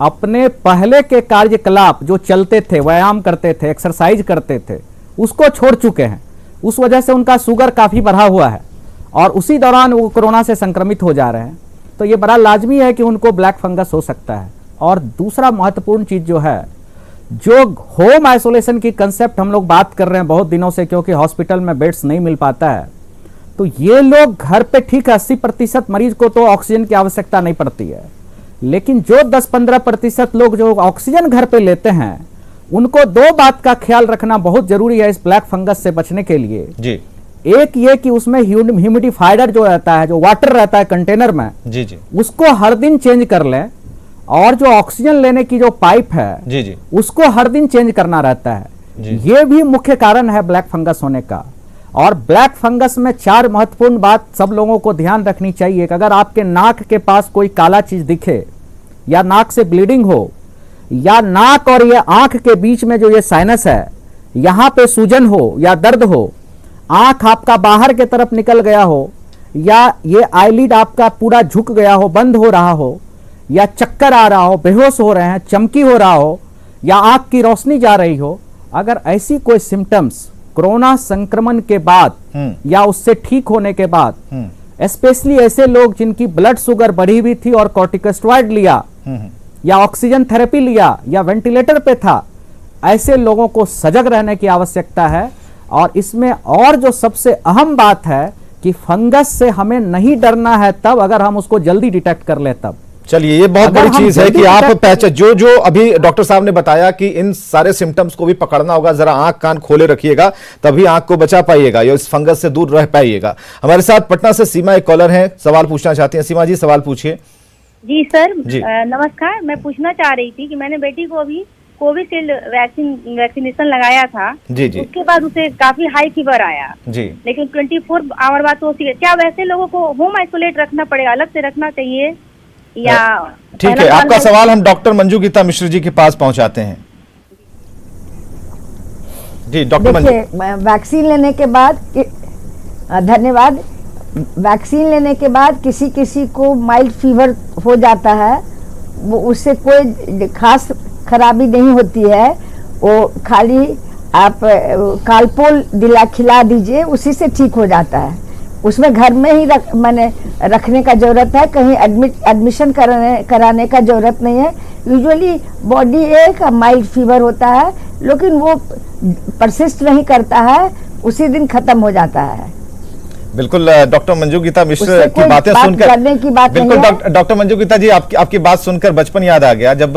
अपने पहले के कार्यकलाप जो चलते थे, व्यायाम करते थे, एक्सरसाइज करते थे, उसको छोड़ चुके हैं। उस वजह से उनका शुगर काफी बढ़ा हुआ है और उसी दौरान वो कोरोना से संक्रमित हो जा रहे हैं। तो ये बड़ा लाजमी है कि उनको ब्लैक फंगस हो सकता है। और दूसरा महत्वपूर्ण चीज जो है, जो होम आइसोलेशन की कंसेप्ट हम लोग बात कर रहे हैं बहुत दिनों से, क्योंकि हॉस्पिटल में बेड्स नहीं मिल पाता है, तो ये लोग घर पे ठीक 80% मरीज को तो ऑक्सीजन की आवश्यकता नहीं पड़ती है, लेकिन जो 10-15% लोग जो ऑक्सीजन घर पे लेते हैं उनको दो बात का ख्याल रखना बहुत जरूरी है इस ब्लैक फंगस से बचने के लिए जी। एक ये कि उसमें ह्यूमिडिफायर जो रहता है, जो वाटर रहता है कंटेनर में, जी जी उसको हर दिन चेंज कर लें, और जो ऑक्सीजन लेने की जो पाइप है जी जी उसको हर दिन चेंज करना रहता है। ये भी मुख्य कारण है ब्लैक फंगस होने का। और ब्लैक फंगस में 4 महत्वपूर्ण बात सब लोगों को ध्यान रखनी चाहिए कि अगर आपके नाक के पास कोई काला चीज दिखे, या नाक से ब्लीडिंग हो, या नाक और ये आंख के बीच में जो ये साइनस है यहां पे सूजन हो या दर्द हो, आंख आपका बाहर के तरफ निकल गया हो, या ये आईलिड आपका पूरा झुक गया हो, बंद हो रहा हो, या चक्कर आ रहा हो, बेहोश हो रहे हैं, चमकी हो रहा हो, या आंख की रोशनी जा रही हो, अगर ऐसी कोई सिम्टम्स कोरोना संक्रमण के बाद या उससे ठीक होने के बाद, स्पेशली ऐसे लोग जिनकी ब्लड शुगर बढ़ी हुई थी और कॉर्टिकोस्टेरॉइड लिया या ऑक्सीजन थेरेपी लिया या वेंटिलेटर पे था, ऐसे लोगों को सजग रहने की आवश्यकता है। और इसमें और जो सबसे अहम बात है कि फंगस से हमें नहीं डरना है तब अगर हम उसको जल्दी डिटेक्ट कर ले तब। चलिए, ये बहुत बड़ी चीज है कि आप पहचान जो अभी डॉक्टर साहब ने बताया कि इन सारे सिम्टम्स को भी पकड़ना होगा। जरा आंख कान खोले रखिएगा, तभी आंख को बचा पाइएगा या इस फंगस से दूर रह पाइएगा। हमारे साथ पटना से सीमा एक कॉलर हैं, सवाल पूछना चाहती हैं। सीमा जी, सवाल पूछिए। जी सर, जी। नमस्कार। मैं पूछना चाह रही थी कि मैंने बेटी को अभी कोविशील्ड वैक्सीनेशन लगाया था। जी जी। उसके बाद उसे काफी हाई फीवर आया जी। लेकिन 24 आवर बाद तो क्या वैसे लोगों को होम आइसोलेट रखना पड़ेगा, अलग से रखना चाहिए या? ठीक है, आपका सवाल हम डॉक्टर मंजू गीता मिश्र जी के पास पहुंचाते हैं। जी डॉक्टर मंजू। वैक्सीन लेने के बाद धन्यवाद। वैक्सीन लेने के बाद किसी को माइल्ड फीवर हो जाता है, वो उससे कोई खास खराबी नहीं होती है। वो खाली आप कालपोल खिला दीजिए, उसी से ठीक हो जाता है। उसमें घर में ही रखने का जरूरत है, कहीं एडमिशन कराने का जरूरत नहीं है। यूजुअली बॉडी एक माइल्ड फीवर होता है, लेकिन वो परसिस्ट नहीं करता है, उसी दिन खत्म हो जाता है। बिल्कुल डॉक्टर मंजू गीता मिश्र की बातें सुनकर बिल्कुल डॉक्टर मंजू गीता जी, आपकी बात सुनकर बचपन याद आ गया, जब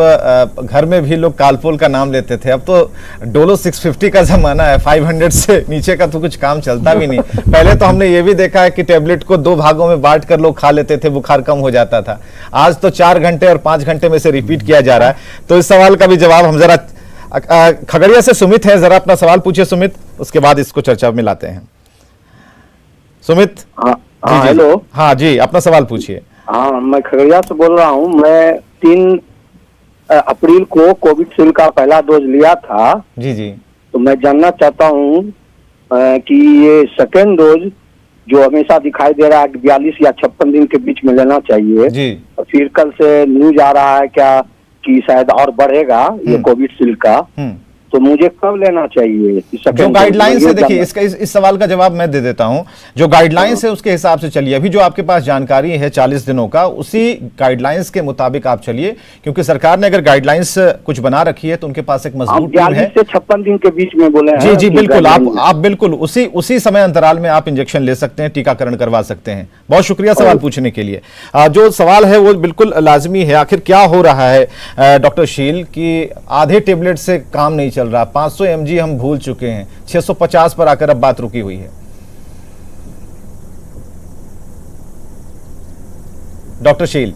घर में भी लोग कालपोल का नाम लेते थे। अब तो डोलो 650 का जमाना है, 500 से नीचे का तो कुछ काम चलता भी नहीं। पहले तो हमने ये भी देखा है कि टेबलेट को 2 भागों में बांट कर लोग खा लेते थे, बुखार कम हो जाता था। आज तो 4 घंटे और 5 घंटे में से रिपीट किया जा रहा है। तो इस सवाल का भी जवाब हम जरा खगड़िया से सुमित है, जरा अपना सवाल पूछिए सुमित, उसके बाद इसको चर्चा में लाते हैं। सुमित। हाँ हेलो। हाँ जी, अपना सवाल पूछिए। हाँ, मैं खगड़िया से बोल रहा हूँ। मैं 3 अप्रैल को कोविशील्ड का पहला डोज लिया था। जी जी। तो मैं जानना चाहता हूँ कि ये सेकेंड डोज जो हमेशा दिखाई दे रहा है 42 या 56 दिन के बीच में लेना चाहिए जी। फिर कल से न्यूज आ रहा है क्या कि शायद और बढ़ेगा ये कोविशील्ड का, तो मुझे कब लेना चाहिए? जो गाइडलाइंस है, देखिए इसका इस सवाल का जवाब मैं दे देता हूं। जो गाइडलाइंस है उसके हिसाब से चलिए। अभी जो आपके पास जानकारी है 40 दिनों का, उसी गाइडलाइंस के मुताबिक आप चलिए, क्योंकि सरकार ने अगर गाइडलाइंस कुछ बना रखी है तो उनके पास एक मजबूत टीम है। 42 से 56 दिन के बीच में बोले हैं। जी जी बिल्कुल, आप बिल्कुल उसी समय अंतराल में आप इंजेक्शन ले सकते हैं, टीकाकरण करवा सकते हैं। बहुत शुक्रिया सवाल पूछने के लिए। जो सवाल है वो बिल्कुल लाजमी है। आखिर क्या हो रहा है डॉक्टर शील की आधे टेबलेट से काम नहीं चल रहा, 500 mg हम भूल चुके हैं, 650 पर आकर अब बात रुकी हुई है। डॉक्टर शील,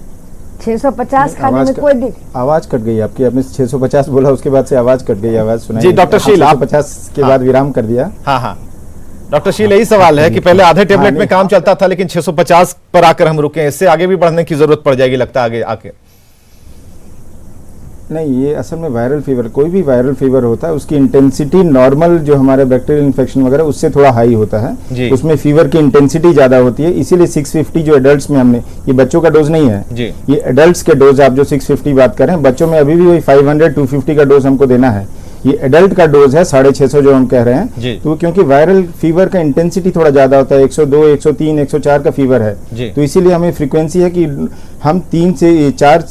650 खाने में कोई आवाज कट गई आपकी, आपने 650 बोला, उसके बाद से आवाज कट गई, आवाज सुनाई। जी डॉक्टर शील, आप 650 के बाद विराम कर दिया। हाँ हाँ डॉक्टर शील, यही सवाल है कि पहले आधे टेबलेट में काम चलता था, लेकिन 650 पर आकर हम रुके हैं। इससे आगे भी बढ़ने की जरूरत पड़ जाएगी लगता है आगे आके। नहीं, ये असल में वायरल फीवर, कोई भी वायरल फीवर होता है उसकी इंटेंसिटी नॉर्मल जो हमारे बैक्टीरियल इन्फेक्शन वगैरह उससे थोड़ा हाई होता है। उसमें फीवर की इंटेंसिटी ज्यादा होती है, इसीलिए 650 जो एडल्ट्स में हमने, ये बच्चों का डोज नहीं है जी। ये एडल्ट्स के डोज आप जो 650 बात कर रहे हैं, बच्चों में अभी भी वही 500-250 का डोज हमको देना है। ये एडल्ट का डोज है 650 जो हम कह रहे हैं। तो क्योंकि वायरल फीवर का इंटेंसिटी थोड़ा ज्यादा होता है, 102, 103, 104 का फीवर है, तो इसीलिए हमें फ्रीक्वेंसी है कि हम 3 से 4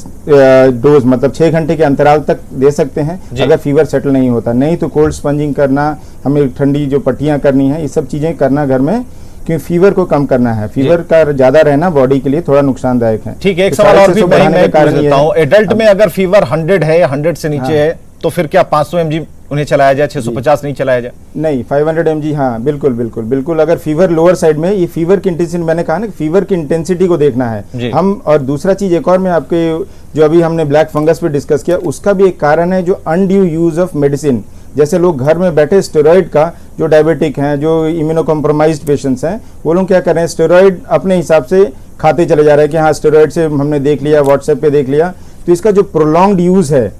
डोज मतलब 6 घंटे के अंतराल तक दे सकते हैं अगर फीवर सेटल नहीं होता। नहीं तो कोल्ड स्पंजिंग करना, हमें ठंडी जो पट्टियां करनी है, ये सब चीजें करना घर में, क्योंकि फीवर को कम करना है, फीवर का ज्यादा रहना बॉडी के लिए थोड़ा नुकसानदायक है। ठीक है, एक तो सवाल और भी 650 मैं बढ़ाने का कारण ये देता है। हूं, एडल्ट में अगर फीवर 100 है या 100 से नीचे है तो फिर क्या 500 mg उन्हें चलाया जाए, 650 नहीं चलाया जाए? नहीं, 500 mg, हाँ बिल्कुल बिल्कुल बिल्कुल। अगर फीवर लोअर साइड में, ये फीवर की इंटेंसिटी, मैंने कहा ना फीवर की इंटेंसिटी को देखना है हम। और दूसरा चीज एक और मैं आपके, जो अभी हमने ब्लैक फंगस पे डिस्कस किया, उसका भी एक कारण है जो अनड्यू यूज ऑफ मेडिसिन। जैसे लोग घर में बैठे स्टेरॉइड का, जो डायबिटिक हैं, जो इम्यूनो कॉम्प्रोमाइज्ड पेशेंट्स हैं, वो लोग क्या कर रहे हैं, स्टेरॉइड अपने हिसाब से खाते चले जा रहे हैं कि हाँ स्टेरॉइड से हमने देख लिया, व्हाट्सएप पे देख लिया। तो इसका जो प्रोलॉन्ग्ड यूज है,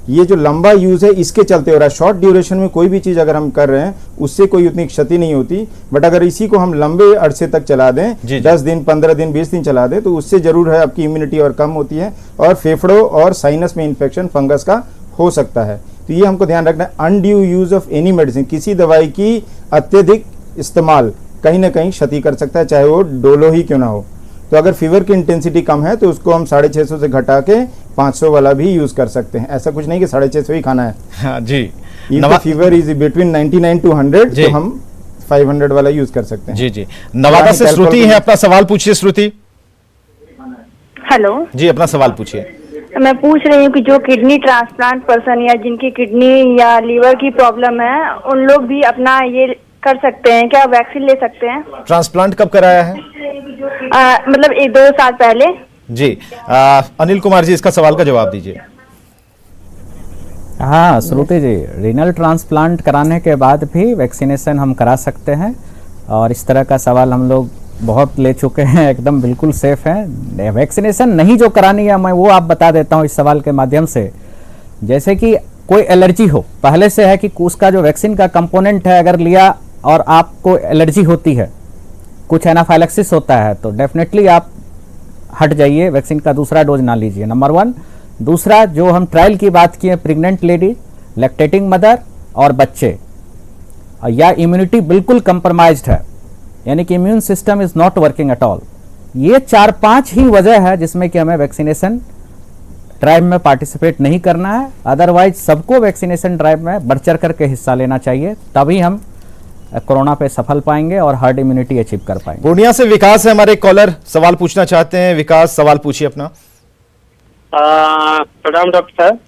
ये जो लंबा यूज है, इसके चलते हो रहा है। शॉर्ट ड्यूरेशन में कोई भी चीज अगर हम कर रहे हैं उससे कोई उतनी क्षति नहीं होती, बट अगर इसी को हम लंबे अरसे तक चला दें, 10 दिन 15 दिन 20 दिन चला दें, तो उससे जरूर है आपकी इम्यूनिटी और कम होती है और फेफड़ों और साइनस में इन्फेक्शन फंगस का हो सकता है। तो ये हमको ध्यान रखना है, undue use of any medicine, किसी दवाई की अत्यधिक इस्तेमाल कहीं ना कहीं क्षति कर सकता है, चाहे वो डोलो ही क्यों ना हो। तो अगर फीवर की इंटेंसिटी कम है तो उसको हम 650 से घटा के 500 वाला भी यूज कर सकते हैं। ऐसा कुछ नहीं कि 650 ही खाना है। हाँ जी, फीवर इज बिटवीन 99 to 100 तो हम 500 वाला यूज कर सकते हैं। जी जी, नवादा से श्रुति है, अपना सवाल पूछिए श्रुति। हेलो जी, अपना सवाल पूछिए। मैं पूछ रही हूँ कि जो किडनी ट्रांसप्लांट पर्सन या जिनकी किडनी या लीवर की प्रॉब्लम है, उन लोग भी अपना ये कर सकते हैं क्या, वैक्सीन ले सकते हैं? ट्रांसप्लांट कब कराया है? मतलब 1-2 साल पहले। जी, अनिल कुमार जी, इसका सवाल का जवाब दीजिए। हाँ श्रुति जी, रीनल ट्रांसप्लांट कराने के बाद भी वैक्सीनेशन हम करा सकते हैं, और इस तरह का सवाल हम लोग बहुत ले चुके हैं, एकदम बिल्कुल सेफ है। वैक्सीनेशन नहीं जो करानी है, मैं वो आप बता देता हूँ इस सवाल के माध्यम से। जैसे कि कोई एलर्जी हो, पहले से है कि उसका जो वैक्सीन का कंपोनेंट है अगर लिया और आपको एलर्जी होती है, कुछ एनाफाइलैक्सिस होता है, तो डेफिनेटली आप हट जाइए, वैक्सीन का दूसरा डोज ना लीजिए, नंबर 1। दूसरा, जो हम ट्रायल की बात किए, प्रेग्नेंट लेडी, लैक्टेटिंग मदर और बच्चे, या इम्यूनिटी बिल्कुल कंप्रोमाइज्ड है, यानी कि immune system is not working at all, ये 4-5 ही वजह है जिसमें कि हमें वैक्सीनेशन ड्राइव में पार्टिसिपेट नहीं करना है। अदरवाइज सबको वैक्सीनेशन ड्राइव में बढ़ चढ़ करके हिस्सा लेना चाहिए, तभी हम कोरोना पे सफल पाएंगे और हर्ड इम्यूनिटी अचीव कर पाएंगे। पूर्णिया से विकास है हमारे कॉलर, सवाल पूछना चाहते हैं। विकास, सवाल पूछिए अपना। प्रणाम डॉक्टर साहब।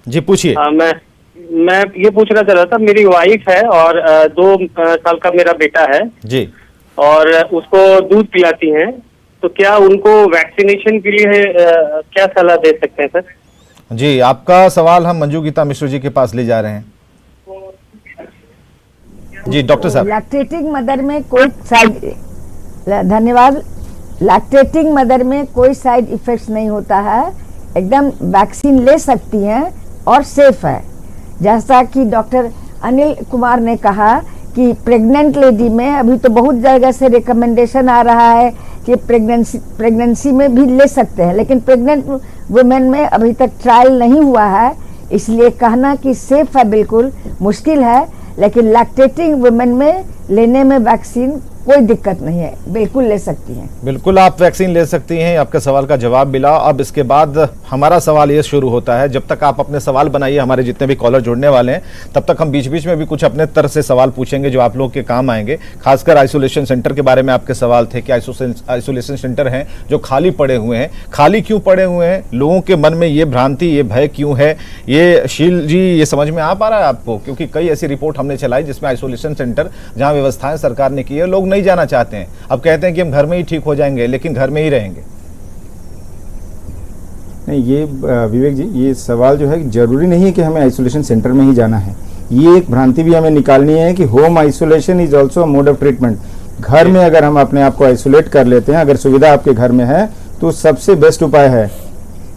जी पूछिए। मैं ये पूछना चाह रहा था, मेरी वाइफ है और 2 साल का मेरा बेटा है जी, और उसको दूध पिलाती हैं, तो क्या उनको वैक्सीनेशन के लिए क्या सलाह दे सकते हैं सर? जी, आपका सवाल हम मंजू गीता मिश्र जी के पास ले जा रहे हैं। जी डॉक्टर साहब। लैक्टेटिंग मदर में कोई साइड, धन्यवाद, लैक्टेटिंग मदर में कोई साइड इफेक्ट्स नहीं होता है, एकदम वैक्सीन ले सकती हैं और सेफ है। जैसा कि डॉक्टर अनिल कुमार ने कहा कि प्रेग्नेंट लेडी में अभी तो बहुत जगह से रिकमेंडेशन आ रहा है कि प्रेगनेंसी में भी ले सकते हैं, लेकिन प्रेग्नेंट वुमेन में अभी तक ट्रायल नहीं हुआ है, इसलिए कहना कि सेफ है बिल्कुल मुश्किल है। लेकिन लैक्टेटिंग वुमेन में लेने में वैक्सीन कोई दिक्कत नहीं है, बिल्कुल ले सकती हैं। बिल्कुल आप वैक्सीन ले सकती हैं। आपके सवाल का जवाब मिला। अब इसके बाद हमारा सवाल ये शुरू होता है, जब तक आप अपने सवाल बनाइए, हमारे जितने भी कॉलर जुड़ने वाले हैं, तब तक हम बीच बीच में भी कुछ अपने तरह से सवाल पूछेंगे जो आप लोग के काम आएंगे। खासकर आइसोलेशन सेंटर के बारे में आपके सवाल थे कि आइसोलेशन सेंटर हैं जो खाली पड़े हुए हैं, खाली क्यों पड़े हुए हैं, लोगों के मन में ये भ्रांति, ये भय क्यों है, ये शील जी ये समझ में आ पा रहा है आपको? क्योंकि कई ऐसी रिपोर्ट हमने चलाई जिसमें आइसोलेशन सेंटर जहां व्यवस्थाएं सरकार ने की है, लोग नहीं जाना चाहते हैं। अब कहते हैं कि हम घर में ही ठीक हो जाएंगे, लेकिन घर में ही रहेंगे। नहीं, ये विवेक जी, ये सवाल जो है जरूरी नहीं है कि हमें आइसोलेशन सेंटर में ही जाना है। ये एक भ्रांति भी हमें निकालनी है कि home isolation is also mode of treatment. घर में अगर हम अपने आप को आइसोलेट कर लेते हैं, अगर सुविधा आपके घर में है, तो सबसे बेस्ट उपाय है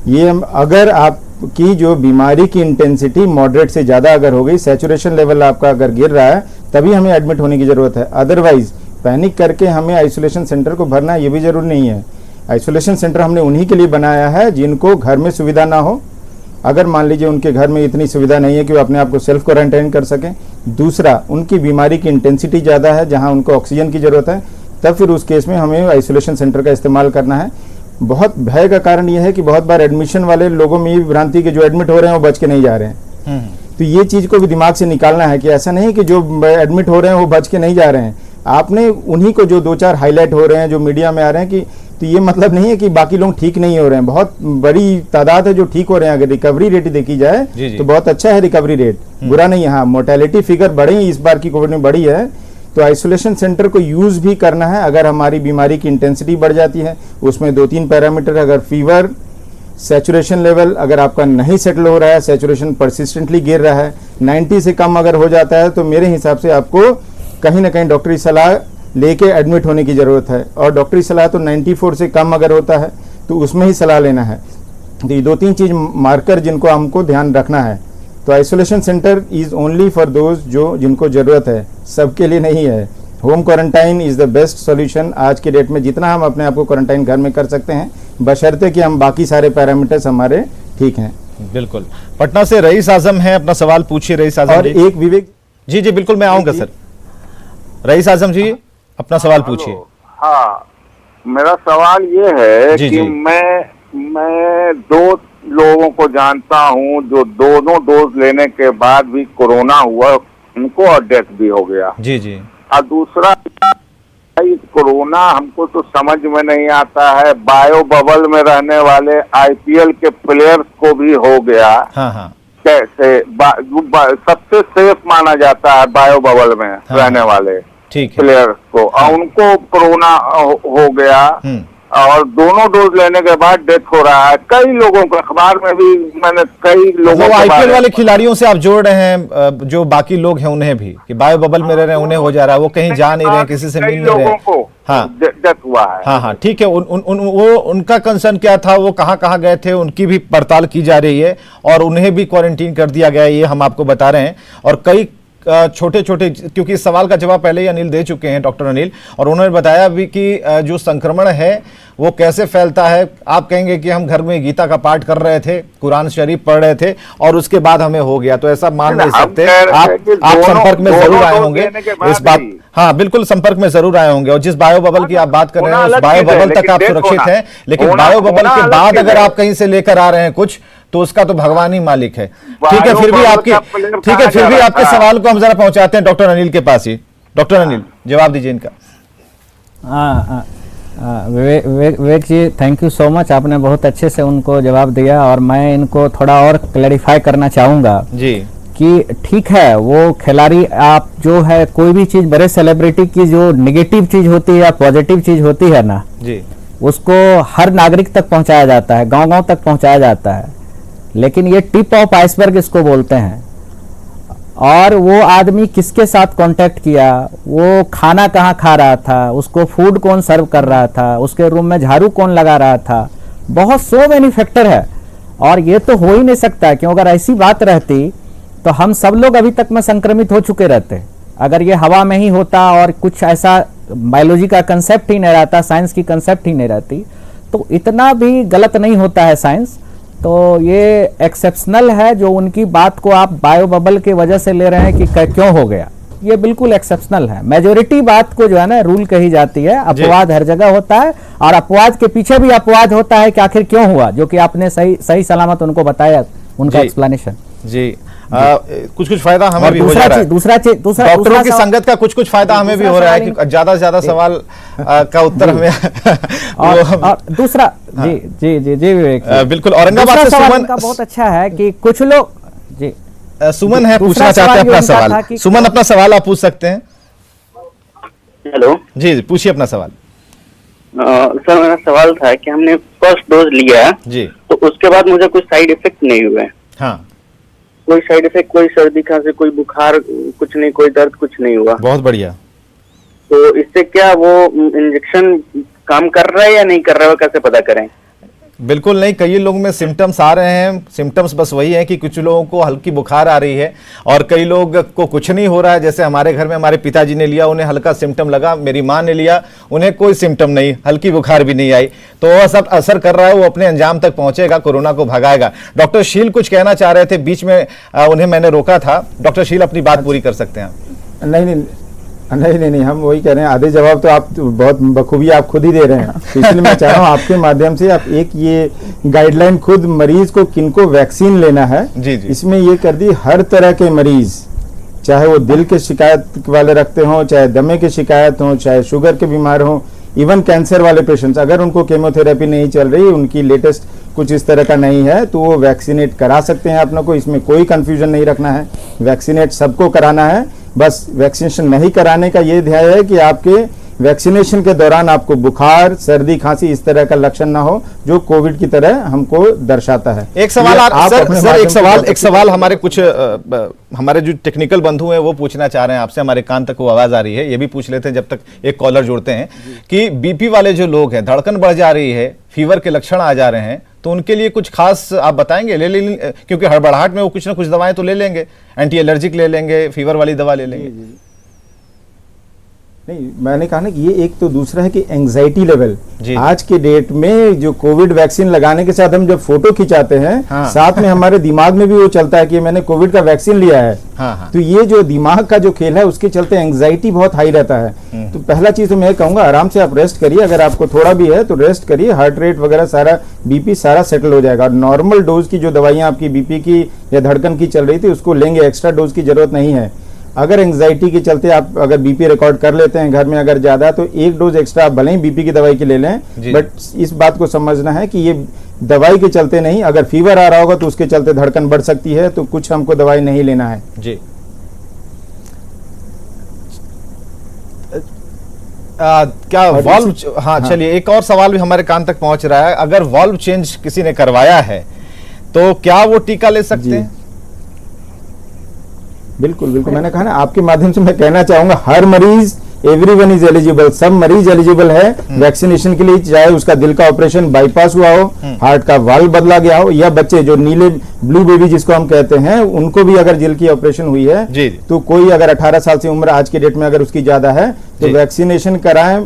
ये। अगर आपकी जो बीमारी की इंटेंसिटी मॉडरेट से ज़्यादा अगर हो गई, सैचुरेशन लेवल आपका अगर गिर रहा है, तभी हमें एडमिट होने की ज़रूरत है। अदरवाइज पैनिक करके हमें आइसोलेशन सेंटर को भरना ये भी जरूरी नहीं है। आइसोलेशन सेंटर हमने उन्हीं के लिए बनाया है जिनको घर में सुविधा ना हो। अगर मान लीजिए उनके घर में इतनी सुविधा नहीं है कि वो अपने आप को सेल्फ क्वारंटाइन कर सकें, दूसरा उनकी बीमारी की इंटेंसिटी ज़्यादा है जहाँ उनको ऑक्सीजन की ज़रूरत है, तब फिर उस केस में हमें आइसोलेशन सेंटर का इस्तेमाल करना है। बहुत भय का कारण यह है कि बहुत बार एडमिशन वाले लोगों में ये भ्रांति कि जो एडमिट हो रहे हैं वो बच के नहीं जा रहे हैं। तो ये चीज़ को भी दिमाग से निकालना है कि ऐसा नहीं कि जो एडमिट हो रहे हैं वो बच के नहीं जा रहे हैं। आपने उन्हीं को जो 2-4 हाईलाइट हो रहे हैं, जो मीडिया में आ रहे हैं, कि तो ये मतलब नहीं है कि बाकी लोग ठीक नहीं हो रहे हैं। बहुत बड़ी तादाद है जो ठीक हो रहे हैं। अगर रिकवरी रेट देखी जाए तो बहुत अच्छा है रिकवरी रेट, बुरा नहीं है। हाँ, मोर्टेलिटी फिगर बढ़ी इस बार की कोविड में बढ़ी है, तो आइसोलेशन सेंटर को यूज भी करना है। अगर हमारी बीमारी की इंटेंसिटी बढ़ जाती है, उसमें 2-3 पैरामीटर, अगर फीवर, सैचुरेशन लेवल अगर आपका नहीं सेटल हो रहा है, सैचुरेशन परसिस्टेंटली गिर रहा है, 90 से कम अगर हो जाता है, तो मेरे हिसाब से आपको कहीं ना कहीं डॉक्टरी सलाह लेके एडमिट होने की जरूरत है। और डॉक्टरी सलाह तो 94 से कम अगर होता है तो उसमें ही सलाह लेना है। तो ये 2-3 चीज मार्कर जिनको हमको ध्यान रखना है। तो isolation centre is only for those जो जिनको जरूरत है, सबके लिए नहीं है। Home quarantine is the best solution आज के डेट में। जितना हम अपने आप को क्वारंटाइन घर में कर सकते हैं, बशर्ते कि हम बाकी सारे पैरामीटर्स हमारे ठीक हैं। बिल्कुल। पटना से रईस आजम है, अपना सवाल पूछिए रईस आजम। और एक विवेक जी जी बिल्कुल, मैं आऊंगा सर। रईस आजम जी अपना सवाल पूछिए। हाँ, मेरा सवाल ये है जी, कि जी। मैं 2 लोगों को जानता हूँ जो दोनों डोज लेने के बाद भी कोरोना हुआ उनको और डेथ भी हो गया। जी जी। और दूसरा, कोरोना हमको तो समझ में नहीं आता है, बायो बबल में रहने वाले IPL के प्लेयर्स को भी हो गया। हाँ हाँ। कैसे सबसे सेफ माना जाता है बायो बबल में रहने वाले प्लेयर्स को, और उनको कोरोना हो गया और दोनों डोज लेने के बाद डेथ हो रहा है। कई लोगों को, अखबार में भी मैंने कई लोगों को, IPL वाले खिलाड़ियों से आप जोड़ रहे हैं जो बाकी लोग हैं उन्हें भी, कि बायो बबल में रह रहे हैं उन्हें हो जा रहा है, वो कहीं जा नहीं रहे, किसी से मिल नहीं रहे। हाँ डेथ हुआ है। हाँ हाँ ठीक है। वो उनका कंसर्न क्या था, वो कहाँ गए थे, उनकी भी पड़ताल की जा रही है और उन्हें भी क्वारंटीन कर दिया गया है, ये हम आपको बता रहे हैं। और कई छोटे छोटे, क्योंकि इस सवाल का जवाब पहले ही अनिल दे चुके हैं, डॉक्टर अनिल, और उन्होंने बताया भी कि जो संक्रमण है वो कैसे फैलता है। आप कहेंगे कि हम घर में गीता का पाठ कर रहे थे, कुरान शरीफ पढ़ रहे थे और उसके बाद हमें हो गया, तो ऐसा मान नहीं सकते। आप संपर्क में जरूर आए होंगे इस बात। हाँ बिल्कुल, संपर्क में जरूर आए होंगे। और जिस बायो बबल की आप बात कर रहे हैं उस बायो बबल तक आप सुरक्षित हैं, लेकिन बायो बबल के बाद अगर आप कहीं से लेकर आ रहे हैं कुछ, तो उसका तो भगवान ही मालिक है। ठीक है, फिर भी आपके सवाल को हम जरा पहुंचाते हैं डॉक्टर अनिल के पास ही। डॉक्टर अनिल जवाब दीजिए इनका। विवेक जी, थैंक यू सो मच, आपने बहुत अच्छे से उनको जवाब दिया। और मैं इनको थोड़ा और क्लैरिफाई करना चाहूँगा जी कि ठीक है, वो खिलाड़ी आप जो है, कोई भी चीज़ बड़े सेलिब्रिटी की जो नेगेटिव चीज़ होती है या पॉजिटिव चीज़ होती है ना जी, उसको हर नागरिक तक पहुंचाया जाता है, गांव-गांव तक पहुंचाया जाता है। लेकिन ये टिप ऑफ आइसबर्ग इसको बोलते हैं। और वो आदमी किसके साथ कांटेक्ट किया, वो खाना कहाँ खा रहा था, उसको फूड कौन सर्व कर रहा था, उसके रूम में झाड़ू कौन लगा रहा था, बहुत सो मेनी फैक्टर है। और ये तो हो ही नहीं सकता, क्यों अगर ऐसी बात रहती तो हम सब लोग अभी तक में संक्रमित हो चुके रहते। अगर ये हवा में ही होता और कुछ ऐसा बायोलॉजी का कंसेप्ट ही नहीं रहता, साइंस की कंसेप्ट ही नहीं रहती, तो इतना भी गलत नहीं होता है साइंस। तो ये एक्सेप्शनल है जो उनकी बात को आप बायो बबल की वजह से ले रहे हैं कि क्यों हो गया, ये बिल्कुल एक्सेप्शनल है। मेजोरिटी बात को जो है ना रूल कही जाती है, अपवाद हर जगह होता है और अपवाद के पीछे भी अपवाद होता है कि आखिर क्यों हुआ, जो कि आपने सही सलामत उनको बताया, उनका एक्सप्लेनेशन जी। कुछ फायदा हमें भी हो जा रहा है। दूसरा डॉक्टरों की संगत का कुछ फायदा हमें भी हो रहा है कि ज्यादा से ज्यादा सवाल का उत्तर हमें और दूसरा जी जी जी जी विवेक, बिल्कुल। औरंगाबाद से सुमन का बहुत अच्छा है कि कुछ लोग जी, सुमन है, पूछना चाहते हैं अपना सवाल। सुमन अपना सवाल आप पूछ सकते हैं। हेलो जी पूछिए अपना सवाल। सर मेरा सवाल था कि हमने फर्स्ट डोज लिया जी, तो उसके बाद मुझे कुछ साइड इफेक्ट नहीं हुए। हाँ, कोई साइड इफेक्ट, कोई सर्दी खांसी, कोई बुखार कुछ नहीं, कोई दर्द कुछ नहीं हुआ। बहुत बढ़िया। तो इससे क्या वो इंजेक्शन काम कर रहा है या नहीं कर रहा है, कैसे पता करें? बिल्कुल नहीं, कई लोगों में सिम्टम्स आ रहे हैं। सिम्टम्स बस वही है कि कुछ लोगों को हल्की बुखार आ रही है और कई लोग को कुछ नहीं हो रहा है। जैसे हमारे घर में हमारे पिताजी ने लिया, उन्हें हल्का सिम्टम लगा, मेरी माँ ने लिया, उन्हें कोई सिम्टम नहीं, हल्की बुखार भी नहीं आई। तो वह सब असर कर रहा है, वो अपने अंजाम तक पहुंचेगा, कोरोना को भगाएगा। डॉक्टर शील कुछ कहना चाह रहे थे, बीच में उन्हें मैंने रोका था। डॉक्टर शील अपनी बात पूरी कर सकते हैं आप। नहीं, हम वही कह रहे हैं, आधे जवाब तो आप बहुत बखूबी आप खुद ही दे रहे हैं। इसलिए मैं चाह रहा हूँ आपके माध्यम से आप एक ये गाइडलाइन खुद मरीज को किनको वैक्सीन लेना है, जी जी, इसमें ये कर दी हर तरह के मरीज चाहे वो दिल के शिकायत वाले रखते हों, चाहे दमे की शिकायत हो, चाहे शुगर के बीमार हों, इवन कैंसर वाले पेशेंट्स, अगर उनको केमोथेरेपी नहीं चल रही, उनकी लेटेस्ट कुछ इस तरह का नहीं है, तो वो वैक्सीनेट करा सकते हैं अपनों को। इसमें कोई कंफ्यूजन नहीं रखना है, वैक्सीनेट सबको कराना है। बस वैक्सीनेशन नहीं कराने का ये ध्यान है कि आपके वैक्सीनेशन के दौरान आपको बुखार, सर्दी, खांसी इस तरह का लक्षण ना हो जो कोविड की तरह हमको दर्शाता है। एक सवाल एक सवाल हमारे कुछ हमारे जो टेक्निकल बंधु हैं वो पूछना चाह रहे हैं आपसे, हमारे कान तक वो आवाज आ रही है, ये भी पूछ लेते हैं जब तक एक कॉलर जुड़ते हैं कि बीपी वाले जो लोग हैं, धड़कन बढ़ जा रही है, फीवर के लक्षण आ जा रहे हैं, तो उनके लिए कुछ खास आप बताएंगे? क्योंकि हड़बड़ाहट में वो कुछ ना कुछ दवाएं तो ले लेंगे, एंटी एलर्जिक ले लेंगे, फीवर वाली दवा ले लेंगे। नहीं, मैंने कहा ना कि ये एक, तो दूसरा है कि एंजाइटी लेवल आज के डेट में जो कोविड वैक्सीन लगाने के साथ हम जब फोटो खिंचाते हैं, साथ में हमारे दिमाग में भी वो चलता है कि मैंने कोविड का वैक्सीन लिया है। तो ये जो दिमाग का जो खेल है उसके चलते एंजाइटी बहुत हाई रहता है। तो पहला चीज तो मैं कहूंगा आराम से आप रेस्ट करिए, अगर आपको थोड़ा भी है तो रेस्ट करिए, हार्ट रेट वगैरह सारा, बीपी सारा सेटल हो जाएगा। और नॉर्मल डोज की जो दवाइयां आपकी बीपी की या धड़कन की चल रही थी उसको लेंगे, एक्स्ट्रा डोज की जरूरत नहीं है। अगर एंजाइटी के चलते आप अगर बीपी रिकॉर्ड कर लेते हैं घर में अगर ज्यादा, तो एक डोज एक्स्ट्रा आप भले ही बीपी की दवाई की ले लें, बट इस बात को समझना है कि ये दवाई के चलते नहीं, अगर फीवर आ रहा होगा तो उसके चलते धड़कन बढ़ सकती है, तो कुछ हमको दवाई नहीं लेना है जी। क्या वॉल्व, हाँ चलिए, एक और सवाल भी हमारे कान तक पहुंच रहा है, अगर वॉल्व चेंज किसी ने करवाया है तो क्या वो टीका ले सकते हैं? बिल्कुल बिल्कुल, मैंने कहा ना, आपके माध्यम से मैं कहना चाहूंगा हर मरीज, एवरीवन इज एलिजिबल, सब मरीज एलिजिबल है वैक्सीनेशन के लिए, चाहे उसका दिल का ऑपरेशन बाईपास हुआ हो, हार्ट का वाल्व बदला गया हो, या बच्चे जो नीले ब्लू बेबी जिसको हम कहते हैं उनको भी अगर दिल की ऑपरेशन हुई है तो कोई अगर 18 साल से उम्र आज के डेट में अगर उसकी ज्यादा है तो वैक्सीनेशन कराएं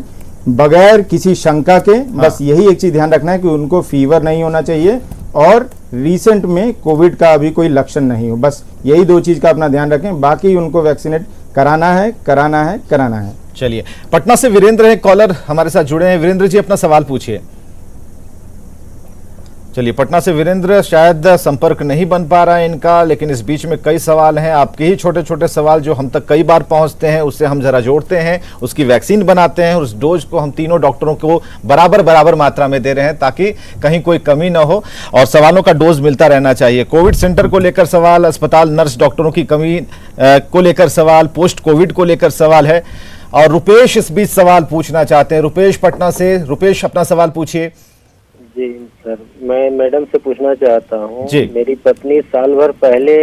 बगैर किसी शंका के। बस यही एक चीज ध्यान रखना है कि उनको फीवर नहीं होना चाहिए और रिसेंट में कोविड का अभी कोई लक्षण नहीं हो, बस यही दो चीज का अपना ध्यान रखें, बाकी उनको वैक्सीनेट कराना है, कराना है, कराना है। चलिए, पटना से वीरेंद्र है कॉलर हमारे साथ जुड़े हैं। वीरेंद्र जी अपना सवाल पूछिए। चलिए, पटना से वीरेंद्र, शायद संपर्क नहीं बन पा रहा है इनका, लेकिन इस बीच में कई सवाल हैं, आपके ही छोटे छोटे सवाल जो हम तक कई बार पहुंचते हैं, उससे हम जरा जोड़ते हैं, उसकी वैक्सीन बनाते हैं और उस डोज को हम तीनों डॉक्टरों को बराबर मात्रा में दे रहे हैं ताकि कहीं कोई कमी ना हो और सवालों का डोज मिलता रहना चाहिए। कोविड सेंटर को लेकर सवाल, अस्पताल नर्स डॉक्टरों की कमी को लेकर सवाल, पोस्ट कोविड को लेकर सवाल है। और रुपेश इस बीच सवाल पूछना चाहते हैं। रुपेश पटना से, रुपेश अपना सवाल पूछिए। जी सर, मैं मैडम से पूछना चाहता हूँ, मेरी पत्नी साल भर पहले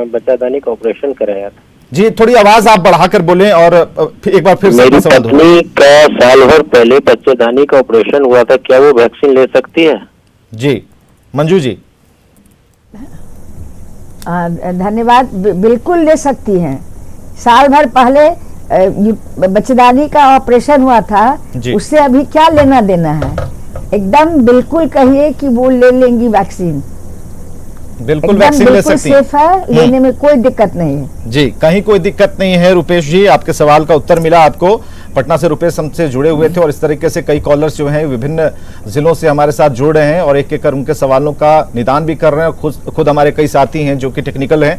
बच्चादानी का ऑपरेशन कराया था। जी, थोड़ी आवाज आप बढ़ाकर बोलें और एक बार फिर मेरी पत्नी का साल भर पहले बच्चादानी का ऑपरेशन हुआ था, क्या वो वैक्सीन ले सकती है? जी, मंजू जी। धन्यवाद, बिल्कुल ले सकती हैं। साल भर पहले बच्चेदानी का ऑपरेशन हुआ था, उससे अभी क्या लेना देना है? एकदम बिल्कुल कहिए कि वो ले लेंगी वैक्सीन, बिल्कुल वैक्सीन ले सकती हैं। सेफ है, लेने में कोई दिक्कत नहीं है। जी, कहीं कोई दिक्कत नहीं है। रुपेश जी, आपके सवाल का उत्तर मिला आपको। पटना से रुपेश हमसे जुड़े हुए थे और इस तरीके से कई कॉलर्स जो हैं विभिन्न जिलों से हमारे साथ जुड़ रहे हैं और एक एक कर उनके सवालों का निदान भी कर रहे हैं। खुद हमारे कई साथी हैं जो कि टेक्निकल हैं,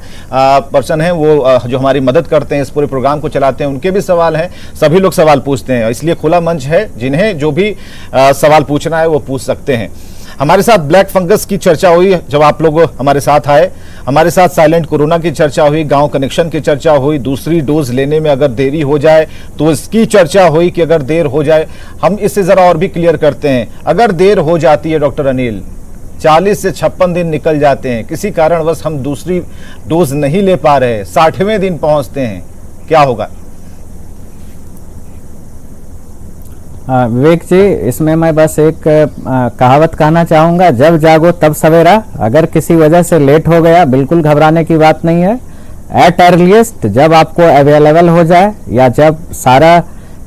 पर्सन हैं, वो जो हमारी मदद करते हैं, इस पूरे प्रोग्राम को चलाते हैं, उनके भी सवाल हैं। सभी लोग सवाल पूछते हैं, इसलिए खुला मंच है, जिन्हें जो भी सवाल पूछना है वो पूछ सकते हैं। हमारे साथ ब्लैक फंगस की चर्चा हुई जब आप लोग हमारे साथ आए, हमारे साथ साइलेंट कोरोना की चर्चा हुई, गांव कनेक्शन की चर्चा हुई, दूसरी डोज लेने में अगर देरी हो जाए तो इसकी चर्चा हुई कि अगर देर हो जाए, हम इससे जरा और भी क्लियर करते हैं। अगर देर हो जाती है डॉक्टर अनिल, 40 से 56 दिन निकल जाते हैं, किसी कारणवश हम दूसरी डोज नहीं ले पा रहे, 60वें दिन पहुंचते हैं, क्या होगा? विवेक जी, इसमें मैं बस एक कहावत कहना चाहूँगा, जब जागो तब सवेरा। अगर किसी वजह से लेट हो गया, बिल्कुल घबराने की बात नहीं है। एट अर्लीस्ट, जब आपको अवेलेबल हो जाए या जब सारा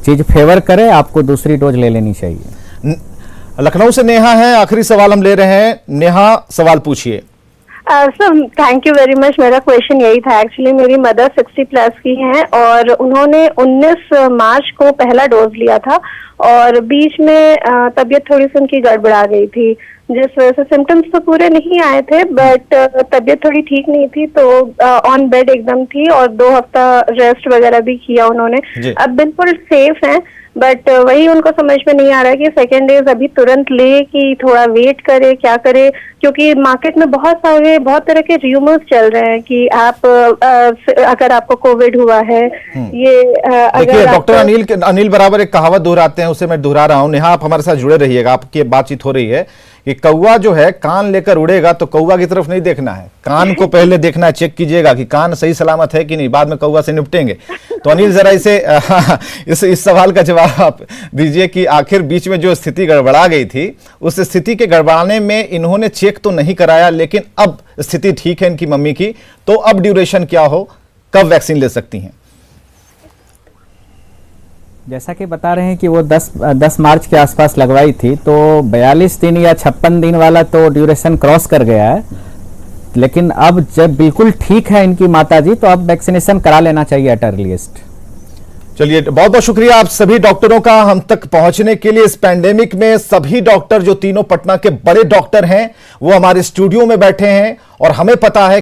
चीज फेवर करे, आपको दूसरी डोज ले लेनी चाहिए। लखनऊ से नेहा है, आखिरी सवाल हम ले रहे हैं। नेहा, सवाल पूछिए। Sir thank you very much. मेरा क्वेश्चन यही था एक्चुअली। मेरी मदर 60+ की हैं और उन्होंने 19 मार्च को पहला डोज लिया था और बीच में तबीयत थोड़ी सी उनकी गड़बड़ा गई थी, जिस वजह से सिम्टम्स तो पूरे नहीं आए थे बट तबीयत थोड़ी ठीक नहीं थी, तो ऑन बेड एकदम थी और 2 हफ्ता रेस्ट वगैरह भी किया उन्होंने। अब बिल्कुल सेफ हैं बट वही उनको समझ में नहीं आ रहा है कि सेकेंड डेज अभी तुरंत ले कि थोड़ा वेट करे, क्या करे, क्योंकि मार्केट में बहुत तरह के र्यूमर्स चल रहे हैं कि आप अगर आपको कोविड हुआ है ये देखिए डॉक्टर अनिल बराबर एक कहावत दोहराते हैं, उसे मैं दोहरा रहा हूं। नेहा आप हमारे साथ जुड़े रहिएगा, आपकी बातचीत हो रही है कि कौवा जो है कान लेकर उड़ेगा तो कौवा की तरफ नहीं देखना है, कान को पहले देखना है, चेक कीजिएगा कि कान सही सलामत है कि नहीं, बाद में कौवा से निपटेंगे। तो अनिल जरा इस सवाल का जवाब आप दीजिए कि आखिर बीच में जो स्थिति गड़बड़ा गई थी उस स्थिति के गड़बड़ाने में इन्होंने चेक तो नहीं कराया, लेकिन अब स्थिति ठीक है इनकी मम्मी की, तो अब ड्यूरेशन क्या हो, कब वैक्सीन ले सकती हैं? जैसा कि बता रहे हैं कि वो 10 मार्च के आसपास लगवाई थी, तो 42 दिन या 56 दिन वाला तो ड्यूरेशन क्रॉस कर गया है, लेकिन अब जब बिल्कुल ठीक है इनकी माताजी तो अब वैक्सीनेशन करा लेना चाहिए एट अर्लीस्ट। चलिए बहुत बहुत शुक्रिया आप सभी डॉक्टरों का हम तक पहुंचने के लिए। इस पैंडेमिक में सभी डॉक्टर जो तीनों पटना के बड़े डॉक्टर हैं वो हमारे स्टूडियो में बैठे हैं और हमें पता है